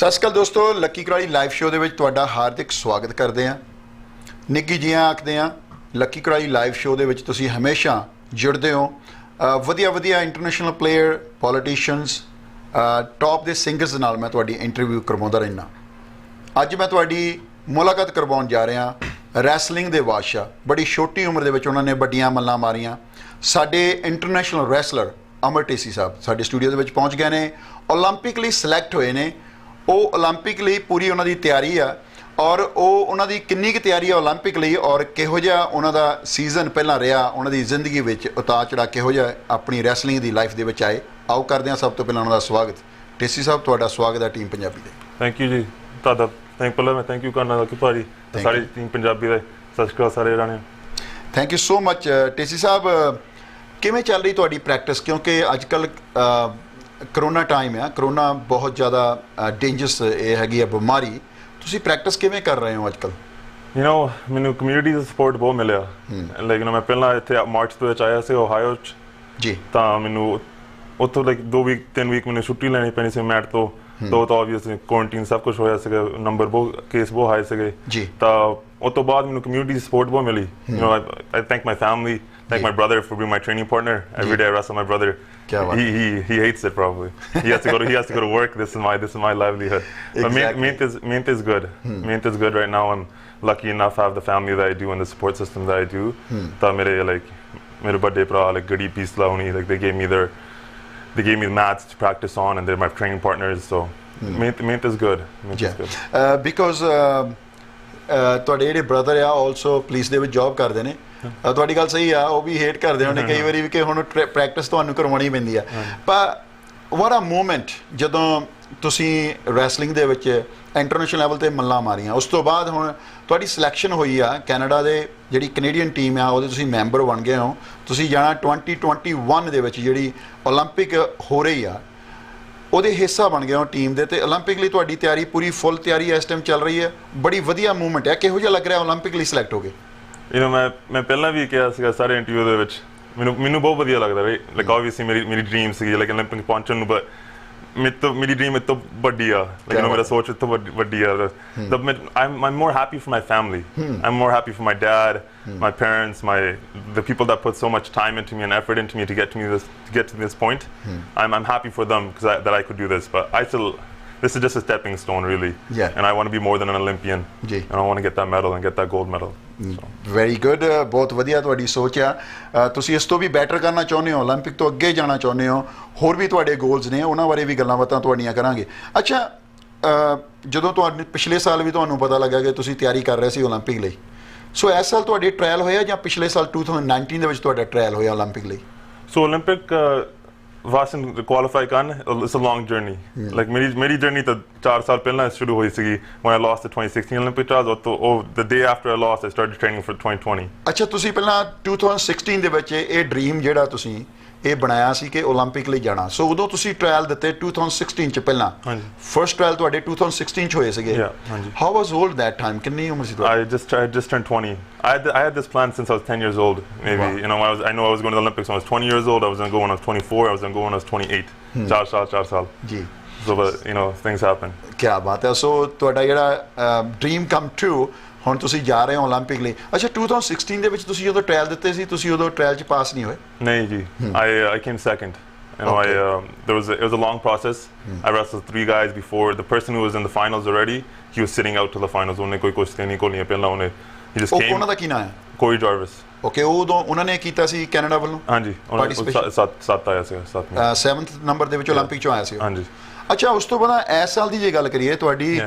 ਸਤਿ ਸ਼੍ਰੀ ਅਕਾਲ ਦੋਸਤੋ, ਲੱਕੀ ਕੁਰਾਲੀ ਲਾਈਵ ਸ਼ੋਅ ਦੇ ਵਿੱਚ ਤੁਹਾਡਾ ਹਾਰਦਿਕ ਸਵਾਗਤ ਕਰਦੇ ਹਾਂ। ਨਿੱਘੀ ਜੀਆਂ ਆਖਦੇ ਹਾਂ। ਲੱਕੀ ਕੁਰਾਲੀ ਲਾਈਵ ਸ਼ੋਅ ਦੇ ਵਿੱਚ ਤੁਸੀਂ ਹਮੇਸ਼ਾ ਜੁੜਦੇ ਹੋ। ਵਧੀਆ ਇੰਟਰਨੈਸ਼ਨਲ ਪਲੇਅਰ, ਪੋਲੀਟੀਸ਼ੀਅਨਸ, ਟੌਪ ਦੇ ਸਿੰਗਰਸ ਨਾਲ ਮੈਂ ਤੁਹਾਡੀ ਇੰਟਰਵਿਊ ਕਰਵਾਉਂਦਾ ਰਹਿੰਦਾ। ਅੱਜ ਮੈਂ ਤੁਹਾਡੀ ਮੁਲਾਕਾਤ ਕਰਵਾਉਣ ਜਾ ਰਿਹਾ ਰੈਸਲਿੰਗ ਦੇ ਬਾਦਸ਼ਾਹ। ਬੜੀ ਛੋਟੀ ਉਮਰ ਦੇ ਵਿੱਚ ਉਹਨਾਂ ਨੇ ਵੱਡੀਆਂ ਮੱਲਾਂ ਮਾਰੀਆਂ। ਸਾਡੇ ਇੰਟਰਨੈਸ਼ਨਲ ਰੈਸਲਰ ਅਮਰ ਢੇਸੀ ਸਾਹਿਬ ਸਾਡੇ ਸਟੂਡੀਓ ਦੇ ਵਿੱਚ ਪਹੁੰਚ ਗਏ ਨੇ। ਓਲੰਪਿਕ ਲਈ ਸਿਲੈਕਟ ਹੋਏ ਨੇ। ਉਹ ਓਲੰਪਿਕ ਲਈ ਪੂਰੀ ਉਹਨਾਂ ਦੀ ਤਿਆਰੀ ਆ, ਔਰ ਉਹ ਉਹਨਾਂ ਦੀ ਕਿੰਨੀ ਕੁ ਤਿਆਰੀ ਆ ਓਲੰਪਿਕ ਲਈ, ਔਰ ਕਿਹੋ ਜਿਹਾ ਉਹਨਾਂ ਦਾ ਸੀਜ਼ਨ ਪਹਿਲਾਂ ਰਿਹਾ, ਉਹਨਾਂ ਦੀ ਜ਼ਿੰਦਗੀ ਵਿੱਚ ਉਤਾਰ ਚੜ੍ਹਾਅ ਕਿਹੋ ਜਿਹਾ ਆਪਣੀ ਰੈਸਲਿੰਗ ਦੀ ਲਾਈਫ ਦੇ ਵਿੱਚ ਆਏ। ਆਓ ਕਰਦੇ ਹਾਂ ਸਭ ਤੋਂ ਪਹਿਲਾਂ ਉਹਨਾਂ ਦਾ ਸਵਾਗਤ। ਢੇਸੀ ਸਾਹਿਬ, ਤੁਹਾਡਾ ਸਵਾਗਤ ਹੈ ਟੀਮ ਪੰਜਾਬੀ ਦੇ। ਥੈਂਕ ਯੂ ਜੀ। ਤੁਹਾਡਾ ਪਹਿਲਾਂ ਮੈਂ ਥੈਂਕ ਯੂ ਕਰਨਾ ਲੱਕੀ ਭਾਜੀ, ਸਾਰੀ ਟੀਮ ਪੰਜਾਬੀ ਦੇ। ਸਤਿ ਸ਼੍ਰੀ ਅਕਾਲ ਸਾਰੇ ਰਾਣੇ। Thank you so much. Dhesi Sahib, ਕਿਵੇਂ ਚੱਲ ਰਹੀ ਤੁਹਾਡੀ ਪ੍ਰੈਕਟਿਸ? ਕਿਉਂਕਿ ਅੱਜ ਕੱਲ੍ਹ ਕਰੋਨਾ ਟਾਈਮ ਆ, ਕਰੋਨਾ ਬਹੁਤ ਜ਼ਿਆਦਾ ਡੇਂਜਰਸ ਇਹ ਹੈਗੀ ਆ ਬਿਮਾਰੀ। ਤੁਸੀਂ ਪ੍ਰੈਕਟਿਸ ਕਿਵੇਂ ਕਰ ਰਹੇ ਹੋ ਅੱਜ ਕੱਲ੍ਹ? ਮੈਨੂੰ ਕਮਿਊਨਿਟੀ ਦਾ ਸਪੋਰਟ ਬਹੁਤ ਮਿਲਿਆ। ਲਾਈਕ ਮੈਂ ਪਹਿਲਾਂ ਇੱਥੇ ਮਾਰਚ ਦੇ ਵਿੱਚ ਆਇਆ ਸੀ ਓਹਾਇਓ 'ਚ ਜੀ, ਤਾਂ ਮੈਨੂੰ ਉੱਥੋਂ ਲਾਈਕ 2 ਵੀਕ 3 ਵੀਕ ਮੈਨੂੰ ਛੁੱਟੀ ਲੈਣੀ ਪੈਣੀ ਸੀ ਮੈਟ ਤੋਂ। ਤਾਂ ਆਬਵੀਅਸਲੀ ਕੁਆਰੰਟੀਨ ਸਭ ਕੁਛ ਹੋਇਆ ਸੀਗਾ, ਨੰਬਰ ਬਹੁਤ ਕੇਸ ਬਹੁਤ ਹਾਈ ਸੀਗੇ ਜੀ। ਤਾਂ ਉਸ ਤੋਂ ਬਾਅਦ ਮੈਨੂੰ ਕਮਿਊਨਿਟੀ ਸਪੋਰਟ ਬਹੁਤ ਮਿਲੀ। I thank my family, thank my brother for being my training partner. Every day I wrestle my brother. He hates it probably. He has to go to work. This is my livelihood. Exactly. But Mint is good. Mint is good right now. I'm lucky enough to have the family that I do and the support system that I do. ਤਾਂ ਮੇਰੇ ਵੱਡੇ ਭਰਾ ਗੜੀ ਪੀਸਲਾ ਹੁਣੀ, they gave me the mats to practice on, and they're my training partners. So Mint is good. Mint is good. Because ਤੁਹਾਡੇ ਜਿਹੜੇ brother ਆ also police ਦੇ ਵਿੱਚ ਜੌਬ ਕਰਦੇ ਨੇ। ਤੁਹਾਡੀ ਗੱਲ ਸਹੀ ਆ, ਉਹ ਵੀ ਹੇਟ ਕਰਦੇ ਹੋਣੇ ਕਈ ਵਾਰੀ ਵੀ ਕਿ ਹੁਣ ਪ੍ਰੈਕਟਿਸ ਤੁਹਾਨੂੰ ਕਰਵਾਉਣੀ ਪੈਂਦੀ ਆ। ਪਰ ਵਾਟ ਅ ਮੂਮੈਂਟ ਜਦੋਂ ਤੁਸੀਂ ਰੈਸਲਿੰਗ ਦੇ ਵਿੱਚ ਇੰਟਰਨੈਸ਼ਨਲ ਲੈਵਲ 'ਤੇ ਮੱਲਾਂ ਮਾਰੀਆਂ। ਉਸ ਤੋਂ ਬਾਅਦ ਹੁਣ ਤੁਹਾਡੀ ਸਿਲੈਕਸ਼ਨ ਹੋਈ ਆ ਕੈਨੇਡਾ ਦੇ, ਜਿਹੜੀ ਕੈਨੇਡੀਅਨ ਟੀਮ ਆ ਉਹਦੇ ਤੁਸੀਂ ਮੈਂਬਰ ਬਣ ਗਏ ਹੋ। ਤੁਸੀਂ ਜਾਣਾ 2021 ਦੇ ਵਿੱਚ ਜਿਹੜੀ ਓਲੰਪਿਕ ਹੋ ਰਹੀ ਆ ਉਹਦੇ ਹਿੱਸਾ ਬਣ ਗਏ ਹੋ ਟੀਮ ਦੇ। ਅਤੇ ਓਲੰਪਿਕ ਲਈ ਤੁਹਾਡੀ ਤਿਆਰੀ ਪੂਰੀ ਫੁੱਲ ਤਿਆਰੀ ਇਸ ਟਾਈਮ ਚੱਲ ਰਹੀ ਹੈ। ਬੜੀ ਵਧੀਆ ਮੂਵਮੈਂਟ ਹੈ। ਕਿਹੋ ਜਿਹਾ ਲੱਗ ਰਿਹਾ ਓਲੰਪਿਕ ਲਈ ਸਿਲੈਕਟ ਹੋ ਗਏ? ਮੈਂ ਪਹਿਲਾਂ ਵੀ ਕਿਹਾ ਸੀਗਾ ਸਾਰੇ ਇੰਟਰਵਿਊ ਦੇ ਵਿੱਚ, ਮੈਨੂੰ ਬਹੁਤ ਵਧੀਆ ਲੱਗਦਾ। ਲਾਈਕ ਆਬਵੀਅਸਲੀ ਮੇਰੀ ਡਰੀਮ ਸੀਗੀ ਲਾਈਕ ਓਲੰਪਿਕ ਪਹੁੰਚਣ ਨੂੰ, ਬਟ ਮੇਰੀ ਡਰੀਮ ਇਹ ਤੋਂ ਵੱਡੀ ਆ। ਮੇਰਾ ਸੋਚ ਇਹ ਤੋਂ ਵੱਡੀ ਆ। I'm more happy for my family. I'm more happy for my dad, my parents, the people that put so much time into me and effort into me to get to this point. I'm happy for them that I could do this, but this is just a stepping stone really. And I want to be more than an Olympian. And I want to get that medal and get that gold medal. Very good. ਬਹੁਤ ਵਧੀਆ ਤੁਹਾਡੀ ਸੋਚ ਆ। ਤੁਸੀਂ ਇਸ ਤੋਂ ਵੀ better ਕਰਨਾ ਚਾਹੁੰਦੇ ਹੋ, ਓਲੰਪਿਕ ਤੋਂ ਅੱਗੇ ਜਾਣਾ ਚਾਹੁੰਦੇ ਹੋ। ਹੋਰ ਵੀ ਤੁਹਾਡੇ ਗੋਲਸ ਨੇ, ਉਹਨਾਂ ਬਾਰੇ ਵੀ ਗੱਲਾਂ ਬਾਤਾਂ ਤੁਹਾਡੀਆਂ ਕਰਾਂਗੇ। ਅੱਛਾ, ਜਦੋਂ ਤੁਹਾਨੂੰ ਪਿਛਲੇ ਸਾਲ ਵੀ ਤੁਹਾਨੂੰ ਪਤਾ ਲੱਗਾ ਕਿ ਤੁਸੀਂ ਤਿਆਰੀ ਕਰ ਰਹੇ ਸੀ ਓਲੰਪਿਕ ਲਈ, ਸੋ ਇਸ ਸਾਲ ਤੁਹਾਡੇ ਟ੍ਰਾਇਲ ਹੋਇਆ ਜਾਂ ਪਿਛਲੇ ਸਾਲ 2019 ਦੇ ਵਿੱਚ ਤੁਹਾਡਾ ਟ੍ਰਾਇਲ ਹੋਇਆ ਓਲੰਪਿਕ ਲਈ? ਸੋ ਓਲੰਪਿਕ ਵਾਸਤੇ ਕੁਆਲੀਫਾਈ ਕਰਨ it's a long journey. Like ਮੇਰੀ ਜਰਨੀ ਤਾਂ 4 ਸਾਲ ਪਹਿਲਾਂ ਸ਼ੁਰੂ ਹੋਈ ਸੀਗੀ when I lost the 2016 Olympic trials. The day after I lost I started training for 2020. ਅੱਛਾ, ਤੁਸੀਂ ਪਹਿਲਾਂ 2016 ਦੇ ਵਿੱਚ ਇਹ ਡ੍ਰੀਮ ਜਿਹੜਾ ਤੁਸੀਂ ਇਹ ਬਣਾਇਆ ਸੀ ਕਿ ਓਲੰਪਿਕ ਲਈ ਜਾਣਾ, ਸੋ ਉਦੋਂ ਤੁਸੀਂ ਟ੍ਰਾਇਲ ਦਿੱਤੇ 2016 ਚ ਪਹਿਲਾਂ? ਫਰਸਟ ਟ੍ਰਾਇਲ ਤੁਹਾਡੇ 2016 ਚ ਹੋਏ ਸੀਗੇ। How was old that time? ਕਿੰਨੀ ਉਮਰ ਸੀ ਤੁਹਾਡੀ? I just turned 20. I had this plan since I was 10 years old. Maybe I know I was going to the Olympics when I was 20 years old. I was going to go when I was 24. I was going to go when I was 28. 4 ਸਾਲ ਜੀ। So but things happen. ਕੀ ਬਾਤ ਹੈ। ਸੋ ਤੁਹਾਡਾ ਜਿਹੜਾ dream come true, ਹੁਣ ਤੁਸੀਂ ਜਾ ਰਹੇ ਹੋ ਓਲੰਪਿਕ ਲਈ। ਅੱਛਾ, 2016 ਦੇ ਵਿੱਚ ਤੁਸੀਂ ਜਦੋਂ ਟ੍ਰਾਇਲ ਦਿੱਤੇ ਸੀ, ਤੁਸੀਂ ਉਦੋਂ ਟ੍ਰਾਇਲ 'ਚ ਪਾਸ ਨਹੀਂ ਹੋਏ? ਨਹੀਂ ਜੀ, I came second. It was a long process. I wrestled 3 guys before. The person who was in the finals already, he was sitting out to the finals. ਉਹਨੇ ਕੋਈ ਕੁਸ਼ਤੀ ਨਹੀਂ ਖੋਲ੍ਹੀ ਪਹਿਲਾਂ। ਉਹਨੇ he just came. ਉਹਨਾਂ ਦਾ ਕੀ ਨਾਂ ਹੈ? ਕੋਈ ਜਾਰਵਿਸ। ਓਕੇ, ਉਦੋਂ ਉਹਨਾਂ ਨੇ ਕੀਤਾ ਸੀ ਕੈਨੇਡਾ ਵੱਲੋਂ? ਹਾਂਜੀ, 7 ਆਇਆ ਸੀ, 7th ਨੰਬਰ ਦੇ ਵਿੱਚ ਓਲੰਪਿਕ 'ਚੋਂ ਆਇਆ ਸੀ। ਹਾਂਜੀ। ਅੱਛਾ, ਉਸ ਤੋਂ ਬਾਅਦ ਇਸ ਸਾਲ ਦੀ ਜੇ ਗੱਲ ਕਰੀਏ, ਤੁਹਾਡੀ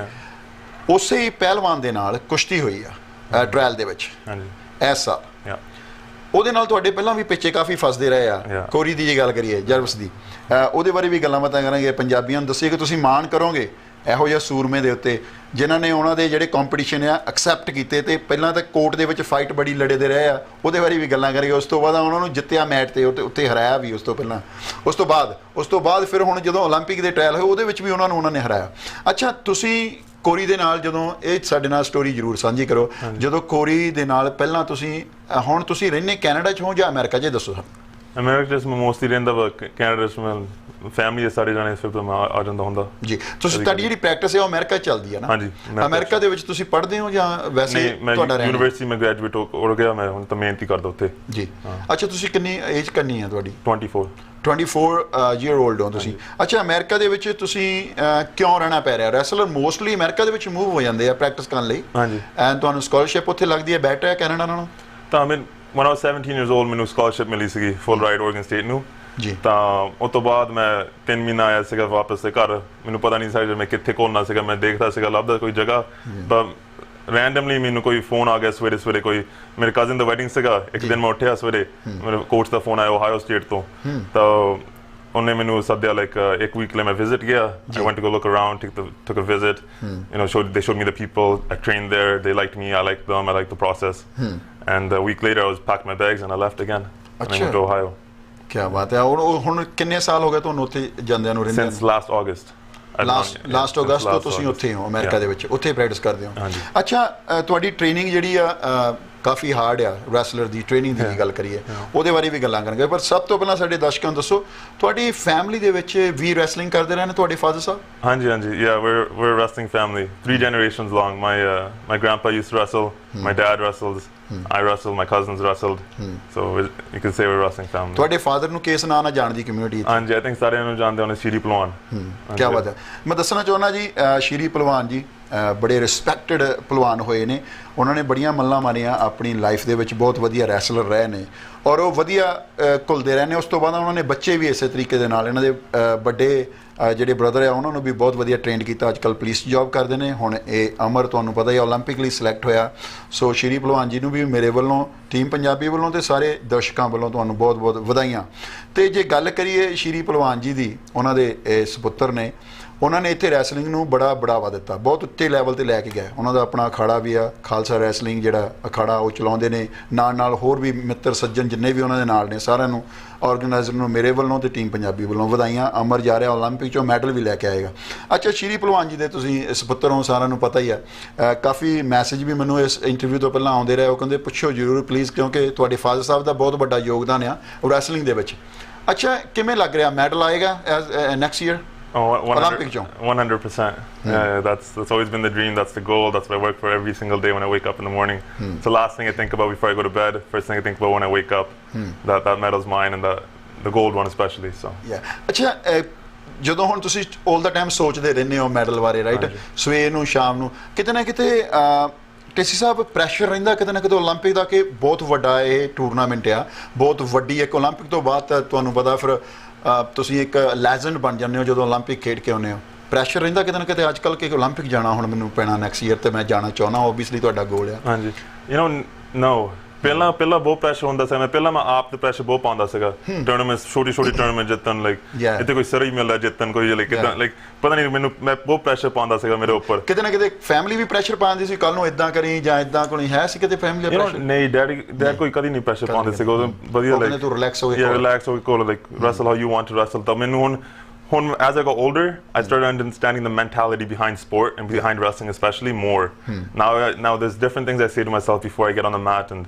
ਉਸੇ ਹੀ ਪਹਿਲਵਾਨ ਦੇ ਨਾਲ ਕੁਸ਼ਤੀ ਹੋਈ ਆ ਟ੍ਰਾਇਲ ਦੇ ਵਿੱਚ ਇਸ ਸਾਲ। ਉਹਦੇ ਨਾਲ ਤੁਹਾਡੇ ਪਹਿਲਾਂ ਵੀ ਪਿੱਛੇ ਕਾਫੀ ਫਸਦੇ ਰਹੇ ਆ। ਕੋਰੀ ਦੀ ਜੇ ਗੱਲ ਕਰੀਏ, ਜਰਵਿਸ ਦੀ, ਉਹਦੇ ਬਾਰੇ ਵੀ ਗੱਲਾਂ ਬਾਤਾਂ ਕਰਾਂਗੇ। ਪੰਜਾਬੀਆਂ ਨੂੰ ਦੱਸੀਏ ਕਿ ਤੁਸੀਂ ਮਾਣ ਕਰੋਗੇ ਇਹੋ ਜਿਹੇ ਸੂਰਮੇ ਦੇ ਉੱਤੇ ਜਿਨ੍ਹਾਂ ਨੇ ਉਹਨਾਂ ਦੇ ਜਿਹੜੇ ਕੰਪੀਟੀਸ਼ਨ ਆ ਐਕਸੈਪਟ ਕੀਤੇ, ਅਤੇ ਪਹਿਲਾਂ ਤਾਂ ਕੋਰਟ ਦੇ ਵਿੱਚ ਫਾਈਟ ਬੜੀ ਲੜੇਦੇ ਰਹੇ ਆ। ਉਹਦੇ ਬਾਰੇ ਵੀ ਗੱਲਾਂ ਕਰਾਂਗੇ। ਉਸ ਤੋਂ ਬਾਅਦ ਉਹਨਾਂ ਨੂੰ ਜਿੱਤਿਆ ਮੈਚ 'ਤੇ, ਉੱਤੇ ਹਰਾਇਆ ਵੀ ਉਸ ਤੋਂ ਪਹਿਲਾਂ। ਉਸ ਤੋਂ ਬਾਅਦ ਫਿਰ ਹੁਣ ਜਦੋਂ ਓਲੰਪਿਕ ਦੇ ਟ੍ਰਾਇਲ ਹੋਏ ਉਹਦੇ ਵਿੱਚ ਵੀ ਉਹਨਾਂ ਨੇ ਹਰਾਇਆ। ਅੱਛਾ, ਤੁਸੀਂ ਕੋਰੀ ਦੇ ਨਾਲ ਜਦੋਂ ਇਹ ਸਾਡੇ ਨਾਲ ਸਟੋਰੀ ਜ਼ਰੂਰ ਸਾਂਝੀ ਕਰੋ। ਜਦੋਂ ਕੋਰੀ ਦੇ ਨਾਲ ਪਹਿਲਾਂ ਹੁਣ ਤੁਸੀਂ ਰਹਿੰਦੇ ਕੈਨੇਡਾ 'ਚ ਹੋ ਜਾਂ ਅਮਰੀਕਾ 'ਚ? ਦੱਸੋ। ਅਮਰੀਕਾ 'ਚ ਮੈਂ ਮੋਸਟਲੀ ਰਹਿੰਦਾ ਵਾ। ਕੈਨੇਡਾ 'ਚ ਮੈਂ ਫੈਮਿਲੀ ਸਾਰੇ ਜਾਣੇ ਫਿਰ ਤਾਂ ਮੈਂ ਆ ਜਾਂਦਾ ਹੁੰਦਾ ਜੀ। ਤੁਸੀਂ ਤੁਹਾਡੀ ਜਿਹੜੀ ਪ੍ਰੈਕਟਿਸ ਹੈ ਉਹ ਅਮਰੀਕਾ 'ਚ ਚੱਲਦੀ ਹੈ ਨਾ? ਹਾਂਜੀ। ਅਮਰੀਕਾ ਦੇ ਵਿੱਚ ਤੁਸੀਂ ਪੜ੍ਹਦੇ ਹੋ ਜਾਂ ਵੈਸੇ ਤੁਹਾਡਾ ਰਹਿਣਾ? ਯੂਨੀਵਰਸਿਟੀ ਮੈਂ ਗ੍ਰੈਜੂਏਟ ਹੋ ਗਿਆ, ਮੈਂ ਹੁਣ ਤਾਂ ਮਿਹਨਤ ਹੀ ਕਰਦਾ ਉੱਥੇ ਜੀ। ਅੱਛਾ, ਤੁਸੀਂ ਕਿੰਨੀ ਏਜ ਕਰਨੀ ਹੈ ਤੁਹਾਡੀ? 24 ਈਅਰ 올ਡ ਹੋ ਤੁਸੀਂ। ਅੱਛਾ, ਅਮਰੀਕਾ ਦੇ ਵਿੱਚ ਤੁਸੀਂ ਕਿਉਂ ਰਹਿਣਾ ਪੈ ਰਿਹਾ? ਰੈਸਲਰ ਮੋਸਟਲੀ ਅਮਰੀਕਾ ਦੇ ਵਿੱਚ ਮੂਵ ਹੋ ਜਾਂਦੇ ਆ ਪ੍ਰੈਕਟਿਸ ਕਰਨ ਲਈ। ਹਾਂਜੀ। ਐਂਡ ਤੁਹਾਨੂੰ ਸਕਾਲਰਸ਼ਿਪ ਉੱਥੇ ਲੱਗਦੀ ਹੈ ਬੈਟਰ ਹੈ ਕੈਨੇਡਾ ਨਾਲੋਂ? ਤਾਂ when I was 17 years old ਮੈਨੂੰ ਸਕਾਲਰਸ਼ਿਪ ਮਿਲੀ ਸੀਗੀ ਫੁੱਲ ਰਾਈਡ ਓਰਗਨ ਸਟੇਟ ਨੂੰ ਜੀ। ਤਾਂ ਉਸ ਤੋਂ ਬਾਅਦ ਮੈਂ 3 ਮਹੀਨਾ ਆਇਆ ਸੀਗਾ ਵਾਪਸ ਤੇ ਘਰ। ਮੈਨੂੰ ਪਤਾ ਨਹੀਂ ਸੀ ਮੈਂ ਕਿੱਥੇ ਘੁੰਮਣਾ ਸੀਗਾ। ਮੈਂ ਦੇਖਦਾ ਸੀਗਾ ਲੱਭਦਾ ਕੋਈ ਜਗ੍ਹਾ, ਪਰ ਰੈਂਡਮਲੀ ਮੈਨੂੰ ਕੋਈ ਫੋਨ ਆ ਗਿਆ ਸਵੇਰੇ ਕੋਈ ਮੇਰੇ ਕਜ਼ਨ ਦਾ ਵੈਡਿੰਗ ਸੀਗਾ। ਇੱਕ ਦਿਨ ਮੈਂ ਉੱਠਿਆ ਸਵੇਰੇ, ਮੇਰੇ ਕੋਚ ਦਾ ਫੋਨ ਆਇਆ ਓਹਾਇਓ ਸਟੇਟ ਤੋਂ। ਤਾਂ ਉਹਨੇ ਮੈਨੂੰ ਸੱਦਿਆ ਲਾਈਕ ਇੱਕ ਵੀਕ ਲਈ ਮੈਂ ਵਿਜ਼ਿਟ ਗਿਆ। I went to go look around, took a visit, you know, they showed me the people. I trained there, they liked me, I liked them, I liked the process. And a week later I packed my bags and I left again. And I went to Ohio. ਕੀ ਬਾਤ ਹੈ। ਹੁਣ ਕਿੰਨੇ ਸਾਲ ਹੋ ਗਏ ਤੁਹਾਨੂੰ ਉੱਥੇ ਜਾਂਦਿਆਂ ਨੂੰ ਰਹਿੰਦੇ? Since last August. ਲਾਸਟ ਅਗਸਤ ਤੋਂ ਤੁਸੀਂ ਉੱਥੇ ਹੋ ਅਮਰੀਕਾ ਦੇ ਵਿੱਚ, ਉੱਥੇ ਪ੍ਰੈਕਟਿਸ ਕਰਦੇ ਹੋ? ਅੱਛਾ, ਤੁਹਾਡੀ ਟ੍ਰੇਨਿੰਗ ਜਿਹੜੀ ਆ ਕਾਫੀ ਹਾਰਡ ਆ। ਰੈਸਲਰ ਦੀ ਟ੍ਰੇਨਿੰਗ ਦੀ ਗੱਲ ਕਰੀਏ ਉਹਦੇ ਬਾਰੇ ਵੀ ਗੱਲਾਂ ਕਰਾਂਗੇ, ਪਰ ਸਭ ਤੋਂ ਪਹਿਲਾਂ ਸਾਡੇ ਦਰਸ਼ਕਾਂ ਨੂੰ ਦੱਸੋ ਤੁਹਾਡੀ ਫੈਮਿਲੀ ਦੇ ਵਿੱਚ ਵੀ ਰੈਸਲਿੰਗ ਕਰਦੇ ਰਹੇ ਨੇ ਤੁਹਾਡੇ ਫਾਦਰ ਸਾਹਿਬ? ਹਾਂਜੀ। Yeah, we're a wrestling family, 3 generations long. My grandpa used to wrestle, my dad wrestles, I wrestled, my cousins wrestled. So you can say we're a wrestling family. ਤੁਹਾਡੇ father ਨੂੰ ਕਿਸ ਨਾਂ ਨਾਲ ਜਾਣਦੀ ਕਮਿਊਨਿਟੀ? ਹਾਂਜੀ, I think ਸਾਰਿਆਂ ਨੂੰ ਜਾਣਦੇ ਹੋਣੇ, ਸ਼ੀਰੀ ਪਹਿਲਵਾਨ। ਕੀ ਬਾਤ ਹੈ। ਮੈਂ ਦੱਸਣਾ ਚਾਹੁੰਦਾ ਜੀ, ਸ਼ੀਰੀ ਪਹਿਲਵਾਨ ਜੀ ਬੜੇ ਰਿਸਪੈਕਟਡ ਪਹਿਲਵਾਨ ਹੋਏ ਨੇ। ਉਹਨਾਂ ਨੇ ਬੜੀਆਂ ਮੱਲਾਂ ਮਾਰੀਆਂ ਆਪਣੀ ਲਾਈਫ ਦੇ ਵਿੱਚ, ਬਹੁਤ ਵਧੀਆ ਰੈਸਲਰ ਰਹੇ ਨੇ ਔਰ ਉਹ ਵਧੀਆ ਘੁਲਦੇ ਰਹੇ ਨੇ। ਉਸ ਤੋਂ ਬਾਅਦ ਉਹਨਾਂ ਨੇ ਬੱਚੇ ਵੀ ਇਸੇ ਤਰੀਕੇ ਦੇ ਨਾਲ, ਇਹਨਾਂ ਦੇ ਵੱਡੇ ਜਿਹੜੇ ਬ੍ਰਦਰ ਆ ਉਹਨਾਂ ਨੂੰ ਵੀ ਬਹੁਤ ਵਧੀਆ ਟ੍ਰੇਨਡ ਕੀਤਾ। ਅੱਜ ਕੱਲ੍ਹ ਪੁਲਿਸ ਜੌਬ ਕਰਦੇ ਨੇ। ਹੁਣ ਇਹ ਅਮਰ ਤੁਹਾਨੂੰ ਪਤਾ ਹੀ ਓਲੰਪਿਕ ਲਈ ਸਿਲੈਕਟ ਹੋਇਆ। ਸੋ ਸ਼ੀਰੀ ਪਹਿਲਵਾਨ ਜੀ ਨੂੰ ਵੀ ਮੇਰੇ ਵੱਲੋਂ, ਟੀਮ ਪੰਜਾਬੀ ਵੱਲੋਂ ਤੇ ਸਾਰੇ ਦਰਸ਼ਕਾਂ ਵੱਲੋਂ ਤੁਹਾਨੂੰ ਬਹੁਤ ਬਹੁਤ ਵਧਾਈਆਂ। ਤੇ ਜੇ ਗੱਲ ਕਰੀਏ ਸ਼ੀਰੀ ਪਹਿਲਵਾਨ ਜੀ ਦੀ, ਉਹਨਾਂ ਦੇ ਸੁਪੁੱਤਰ ਨੇ, ਉਹਨਾਂ ਨੇ ਇੱਥੇ ਰੈਸਲਿੰਗ ਨੂੰ ਬੜਾ ਬੜਾਵਾ ਦਿੱਤਾ, ਬਹੁਤ ਉੱਚੇ ਲੈਵਲ 'ਤੇ ਲੈ ਕੇ ਗਏ। ਉਹਨਾਂ ਦਾ ਆਪਣਾ ਅਖਾੜਾ ਵੀ ਆ, ਖਾਲਸਾ ਰੈਸਲਿੰਗ ਜਿਹੜਾ ਅਖਾੜਾ ਉਹ ਚਲਾਉਂਦੇ ਨੇ। ਨਾਲ ਹੋਰ ਵੀ ਮਿੱਤਰ ਸੱਜਣ ਜਿੰਨੇ ਵੀ ਉਹਨਾਂ ਦੇ ਨਾਲ ਨੇ, ਸਾਰਿਆਂ ਨੂੰ ਆਰਗੇਨਾਈਜ਼ਰ ਨੂੰ ਮੇਰੇ ਵੱਲੋਂ ਤੇ ਟੀਮ ਪੰਜਾਬੀ ਵੱਲੋਂ ਵਧਾਈਆਂ। ਅਮਰ ਜਾ ਰਿਹਾ ਓਲੰਪਿਕ 'ਚੋਂ ਮੈਡਲ ਵੀ ਲੈ ਕੇ ਆਏਗਾ। ਅੱਛਾ, ਸ਼ੀਰੀ ਪਹਿਲਵਾਨ ਜੀ ਦੇ ਤੁਸੀਂ ਸੁਪੁੱਤਰ ਹੋ, ਸਾਰਿਆਂ ਨੂੰ ਪਤਾ ਹੀ ਆ। ਕਾਫੀ ਮੈਸੇਜ ਵੀ ਮੈਨੂੰ ਇਸ ਇੰਟਰਵਿਊ ਤੋਂ ਪਹਿਲਾਂ ਆਉਂਦੇ ਰਹੇ। ਉਹ ਕਹਿੰਦੇ ਪੁੱਛੋ ਜ਼ਰੂਰ ਪਲੀਜ਼, ਕਿਉਂਕਿ ਤੁਹਾਡੇ ਫਾਦਰ ਸਾਹਿਬ ਦਾ ਬਹੁਤ ਵੱਡਾ ਯੋਗਦਾਨ ਆ ਰੈਸਲਿੰਗ ਦੇ ਵਿੱਚ। ਅੱਛਾ, ਕਿਵੇਂ ਲੱਗ ਰਿਹਾ ਮੈਡਲ ਆਏਗਾ next year? 100%. That's always been the dream. That's the goal. That's what I work for every single day when I wake up in the morning. It's the last thing I think about before I go to bed. First thing I think about when I wake up. That medal's mine, and the gold one especially. So. Yeah. ਅੱਛਾ, ਜਦੋਂ ਹੁਣ ਤੁਸੀਂ all the time ਸੋਚਦੇ ਰਹਿੰਦੇ ਹੋ medal ਬਾਰੇ, right? ਸਵੇਰ ਨੂੰ ਸ਼ਾਮ ਨੂੰ ਕਿਤੇ ਨਾ ਕਿਤੇ ਟੇਸੀ ਸਾਹਿਬ ਪ੍ਰੈਸ਼ਰ ਰਹਿੰਦਾ ਕਿਤੇ ਨਾ ਕਿਤੇ ਓਲੰਪਿਕ ਦਾ, ਕਿ ਬਹੁਤ ਵੱਡਾ ਇਹ ਟੂਰਨਾਮੈਂਟ ਆ, ਬਹੁਤ ਵੱਡੀ ਇੱਕ ਓਲੰਪਿਕ ਤੋਂ ਬਾਅਦ ਤਾਂ ਤੁਹਾਨੂੰ ਪਤਾ ਫਿਰ ਤੁਸੀਂ ਇੱਕ ਲੈਜੈਂਡ ਬਣ ਜਾਂਦੇ ਹੋ ਜਦੋਂ ਓਲੰਪਿਕ ਖੇਡ ਕੇ ਆਉਂਦੇ ਹੋ। ਪ੍ਰੈਸ਼ਰ ਰਹਿੰਦਾ ਕਿਤੇ ਨਾ ਕਿਤੇ ਅੱਜ ਕੱਲ੍ਹ ਕਿ ਓਲੰਪਿਕ ਜਾਣਾ ਹੁਣ ਮੈਨੂੰ ਪੈਣਾ ਨੈਕਸਟ ਈਅਰ, ਤੇ ਮੈਂ ਜਾਣਾ ਚਾਹੁੰਦਾ, ਓਬਵੀਅਸਲੀ ਤੁਹਾਡਾ ਗੋਲ ਆ। ਹਾਂਜੀ, ਨੋ ਪਹਿਲਾਂ ਬਹੁਤ ਪ੍ਰੈਸ਼ਰ ਹੁੰਦਾ ਸੀ। ਪਹਿਲਾਂ ਮੈਂ ਆਪ ਤੇ ਪ੍ਰੈਸ਼ਰ ਬਹੁਤ ਪਾਉਂਦਾ ਸੀਗਾ। ਟੂਰਨਾਮੈਂਟ ਛੋਟੀ ਟੂਰਨਾਮੈਂਟ ਜਿੱਤਣ, ਲਾਈਕ ਇੱਥੇ ਕੋਈ ਸਰ ਹੀ ਮਿਲਦਾ ਜਿੱਤਣ, ਕੋਈ ਲਾਈਕ ਪਤਾ ਨਹੀਂ ਮੈਨੂੰ, ਮੈਂ ਬਹੁਤ ਪ੍ਰੈਸ਼ਰ ਪਾਉਂਦਾ ਸੀਗਾ ਮੇਰੇ ਉੱਪਰ। ਕਿਤੇ ਨਾ ਕਿਤੇ ਫੈਮਿਲੀ ਵੀ ਪ੍ਰੈਸ਼ਰ ਪਾਉਂਦੀ ਸੀ, ਕੱਲ ਨੂੰ ਇਦਾਂ ਕਰੀ ਜਾਂ ਇਦਾਂ ਕੋਈ ਹੈ ਸੀ ਕਿਤੇ ਫੈਮਿਲੀ ਦਾ ਪ੍ਰੈਸ਼ਰ? ਨਹੀਂ, ਡੈਡ ਕੋਈ ਕਦੀ ਨਹੀਂ ਪ੍ਰੈਸ਼ਰ ਪਾਉਂਦੇ ਸੀਗੇ। ਉਹ ਵਧੀਆ ਲਾਈਕ ਤੂੰ ਰਿਲੈਕਸ ਹੋ ਕੇ ਕੋਲ like wrestle how you want to wrestle. ਤਾਂ ਮੈਨੂੰ ਹੁਣ as I got older, I started understanding the mentality behind sport and behind wrestling especially more. Now there's different things I say to myself before I get on the mat, and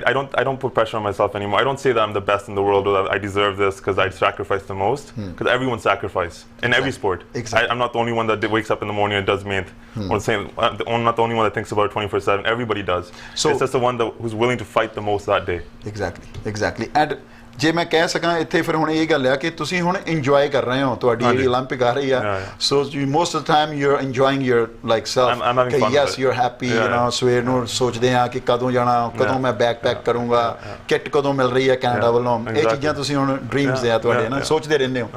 I don't put pressure on myself anymore. I don't say that I'm the best in the world or that I deserve this because I sacrifice the most, because everyone sacrifices in every sport. I'm not the only one that wakes up in the morning and does math. I'm not the only one that thinks about it 24/7. Everybody does. So it's just the one who's willing to fight the most that day. Exactly. And ਜੇ ਮੈਂ ਕਹਿ ਸਕਾਂ ਇੱਥੇ ਫਿਰ ਹੁਣ ਇਹ ਗੱਲ ਆ ਕਿ ਤੁਸੀਂ ਹੁਣ ਇੰਜੋਏ ਕਰ ਰਹੇ ਹੋ, ਤੁਹਾਡੀ ਜਿਹੜੀ ਓਲੰਪਿਕ ਆ ਰਹੀ ਆ। So most of time you are enjoying your like self, ਕਿ yes you are happy, you know. ਸਵੇਰ ਨੂੰ ਸੋਚਦੇ ਆ ਕਿ ਕਦੋਂ ਜਾਣਾ, ਕਦੋਂ ਮੈਂ ਬੈਕ ਪੈਕ ਕਰੂੰਗਾ, ਕਿੱਟ ਕਦੋਂ ਮਿਲ ਰਹੀ ਹੈ ਕੈਨੇਡਾ ਵੱਲੋਂ। ਇਹ ਚੀਜ਼ਾਂ ਤੁਸੀਂ ਹੁਣ ਡ੍ਰੀਮਸ ਆ ਤੁਹਾਡੇ ਨਾ, ਸੋਚਦੇ ਰਹਿੰਦੇ ਹੋ।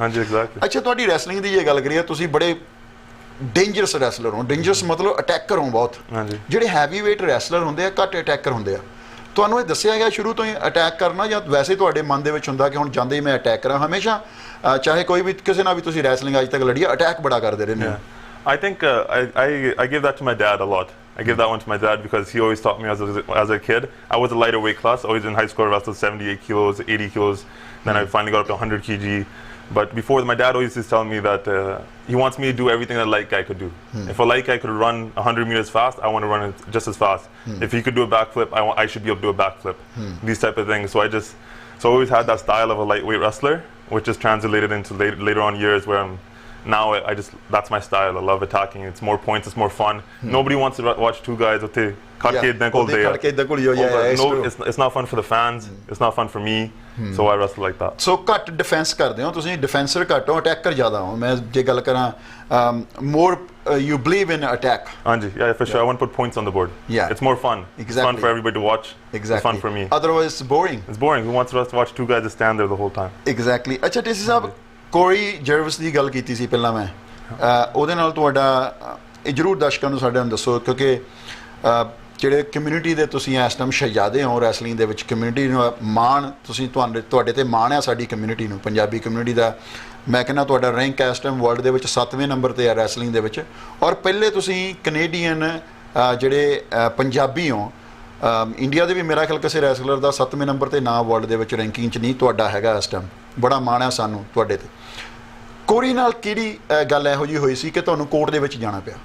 ਅੱਛਾ, ਤੁਹਾਡੀ ਰੈਸਲਿੰਗ ਦੀ ਜੇ ਗੱਲ ਕਰੀਏ, ਤੁਸੀਂ ਬੜੇ ਡੇਂਜਰਸ ਰੈਸਲਰ ਹੋ। ਡੇਂਜਰਸ ਮਤਲਬ ਅਟੈਕਰ ਹੋ ਬਹੁਤ। ਜਿਹੜੇ ਹੈਵੀ ਵੇਟ ਰੈਸਲਰ ਹੁੰਦੇ ਆ ਘੱਟ ਅਟੈਕਰ ਹੁੰਦੇ ਆ। ਤੁਹਾਨੂੰ ਇਹ ਦੱਸਿਆ ਗਿਆ ਸ਼ੁਰੂ ਤੋਂ ਹੀ ਅਟੈਕ ਕਰਨਾ, ਜਾਂ ਵੈਸੇ ਤੁਹਾਡੇ ਮਨ ਦੇ ਵਿੱਚ ਹੁੰਦਾ ਕਿ ਹੁਣ ਜਾਂਦੇ ਹੀ ਮੈਂ ਅਟੈਕ ਕਰਾਂ? ਹਮੇਸ਼ਾ ਚਾਹੇ ਕੋਈ ਵੀ ਕਿਸੇ ਨਾਲ ਵੀ ਤੁਸੀਂ ਰੈਸਲਿੰਗ ਅੱਜ ਤੱਕ ਲੜੀ ਆ, ਅਟੈਕ ਬੜਾ ਕਰਦੇ ਰਹਿੰਦੇ ਹੋ। I think I give that to my dad a lot. I give that one to my dad because he always taught me as a kid. I was a lighter weight class. Always in high school I wrestled 78 kilos, 80 kilos. Then I finally got up to 100 kg. But before, my dad always used to tell me that he wants me to do everything a light guy could do. If a light guy could run 100 meters fast, I want to run it just as fast. If he could do a backflip, I should be able to do a backflip. These type of things. So I always had that style of a lightweight wrestler. which is translated into later on years where now I just that's my style. I love attacking. It's more points. It's more fun. Nobody wants to watch two guys with it's not fun for the fans. It's not fun for me. So I wrestle like that. So ਘੱਟ defence ਕਰਦੇ ਹੋ ਤੁਸੀਂ, ਡਿਫੈਂਸਰ ਘੱਟ ਹੋ, attacker ਜ਼ਿਆਦਾ ਹੋ। ਮੈਂ ਜੇ ਗੱਲ ਕਰਾਂ more you believe in attack. Anji, yeah, for sure. I want to put points on the board. Yeah, it's more fun. Exactly. It's fun for everybody to watch. Exactly. It's fun for me. Otherwise it's boring. It's boring. Who wants us to watch two guys just stand there the whole time? Exactly. ਅੱਛਾ ਢੇਸੀ ਸਾਹਿਬ, ਕੋਰੀ ਜਰਵਿਸ ਦੀ ਗੱਲ ਕੀਤੀ ਸੀ ਪਹਿਲਾਂ ਮੈਂ, ਉਹਦੇ ਨਾਲ ਤੁਹਾਡਾ ਇਹ ਜ਼ਰੂਰ ਦਰਸ਼ਕਾਂ ਨੂੰ ਸਾਡੇ ਨੂੰ ਦੱਸੋ, ਕਿਉਂਕਿ ਜਿਹੜੇ ਕਮਿਊਨਿਟੀ ਦੇ ਤੁਸੀਂ ਇਸ ਟਾਈਮ ਸ਼ਹਿਜ਼ਾਦੇ ਹੋ ਰੈਸਲਿੰਗ ਦੇ ਵਿੱਚ, ਕਮਿਊਨਿਟੀ ਨੂੰ ਮਾਣ, ਤੁਸੀਂ ਤੁਹਾਡੇ ਤੇ ਮਾਣ ਆ ਸਾਡੀ ਕਮਿਊਨਿਟੀ ਨੂੰ, ਪੰਜਾਬੀ ਕਮਿਊਨਿਟੀ ਦਾ। ਮੈਂ ਕਹਿੰਦਾ ਤੁਹਾਡਾ ਰੈਂਕ ਇਸ ਟਾਈਮ ਵਰਲਡ ਦੇ ਵਿੱਚ 7ਵੇਂ ਨੰਬਰ 'ਤੇ ਆ ਰੈਸਲਿੰਗ ਦੇ ਵਿੱਚ, ਔਰ ਪਹਿਲੇ ਤੁਸੀਂ ਕੈਨੇਡੀਅਨ ਜਿਹੜੇ ਪੰਜਾਬੀ ਹੋ ਇੰਡੀਆ ਦੇ ਵੀ, ਮੇਰਾ ਖਿਆਲ ਕਿਸੇ ਰੈਸਲਰ ਦਾ 7ਵੇਂ ਨੰਬਰ 'ਤੇ ਨਾ ਵਰਲਡ ਦੇ ਵਿੱਚ ਰੈਂਕਿੰਗ 'ਚ ਨਹੀਂ ਤੁਹਾਡਾ ਹੈਗਾ ਇਸ ਟਾਈਮ। ਬੜਾ ਮਾਣ ਆ ਸਾਨੂੰ ਤੁਹਾਡੇ 'ਤੇ। ਕੋਰੀ ਨਾਲ ਕਿਹੜੀ ਗੱਲ ਇਹੋ ਜਿਹੀ ਹੋਈ ਸੀ ਕਿ ਤੁਹਾਨੂੰ ਕੋਰਟ ਦੇ ਵਿੱਚ ਜਾਣਾ ਪਿਆ?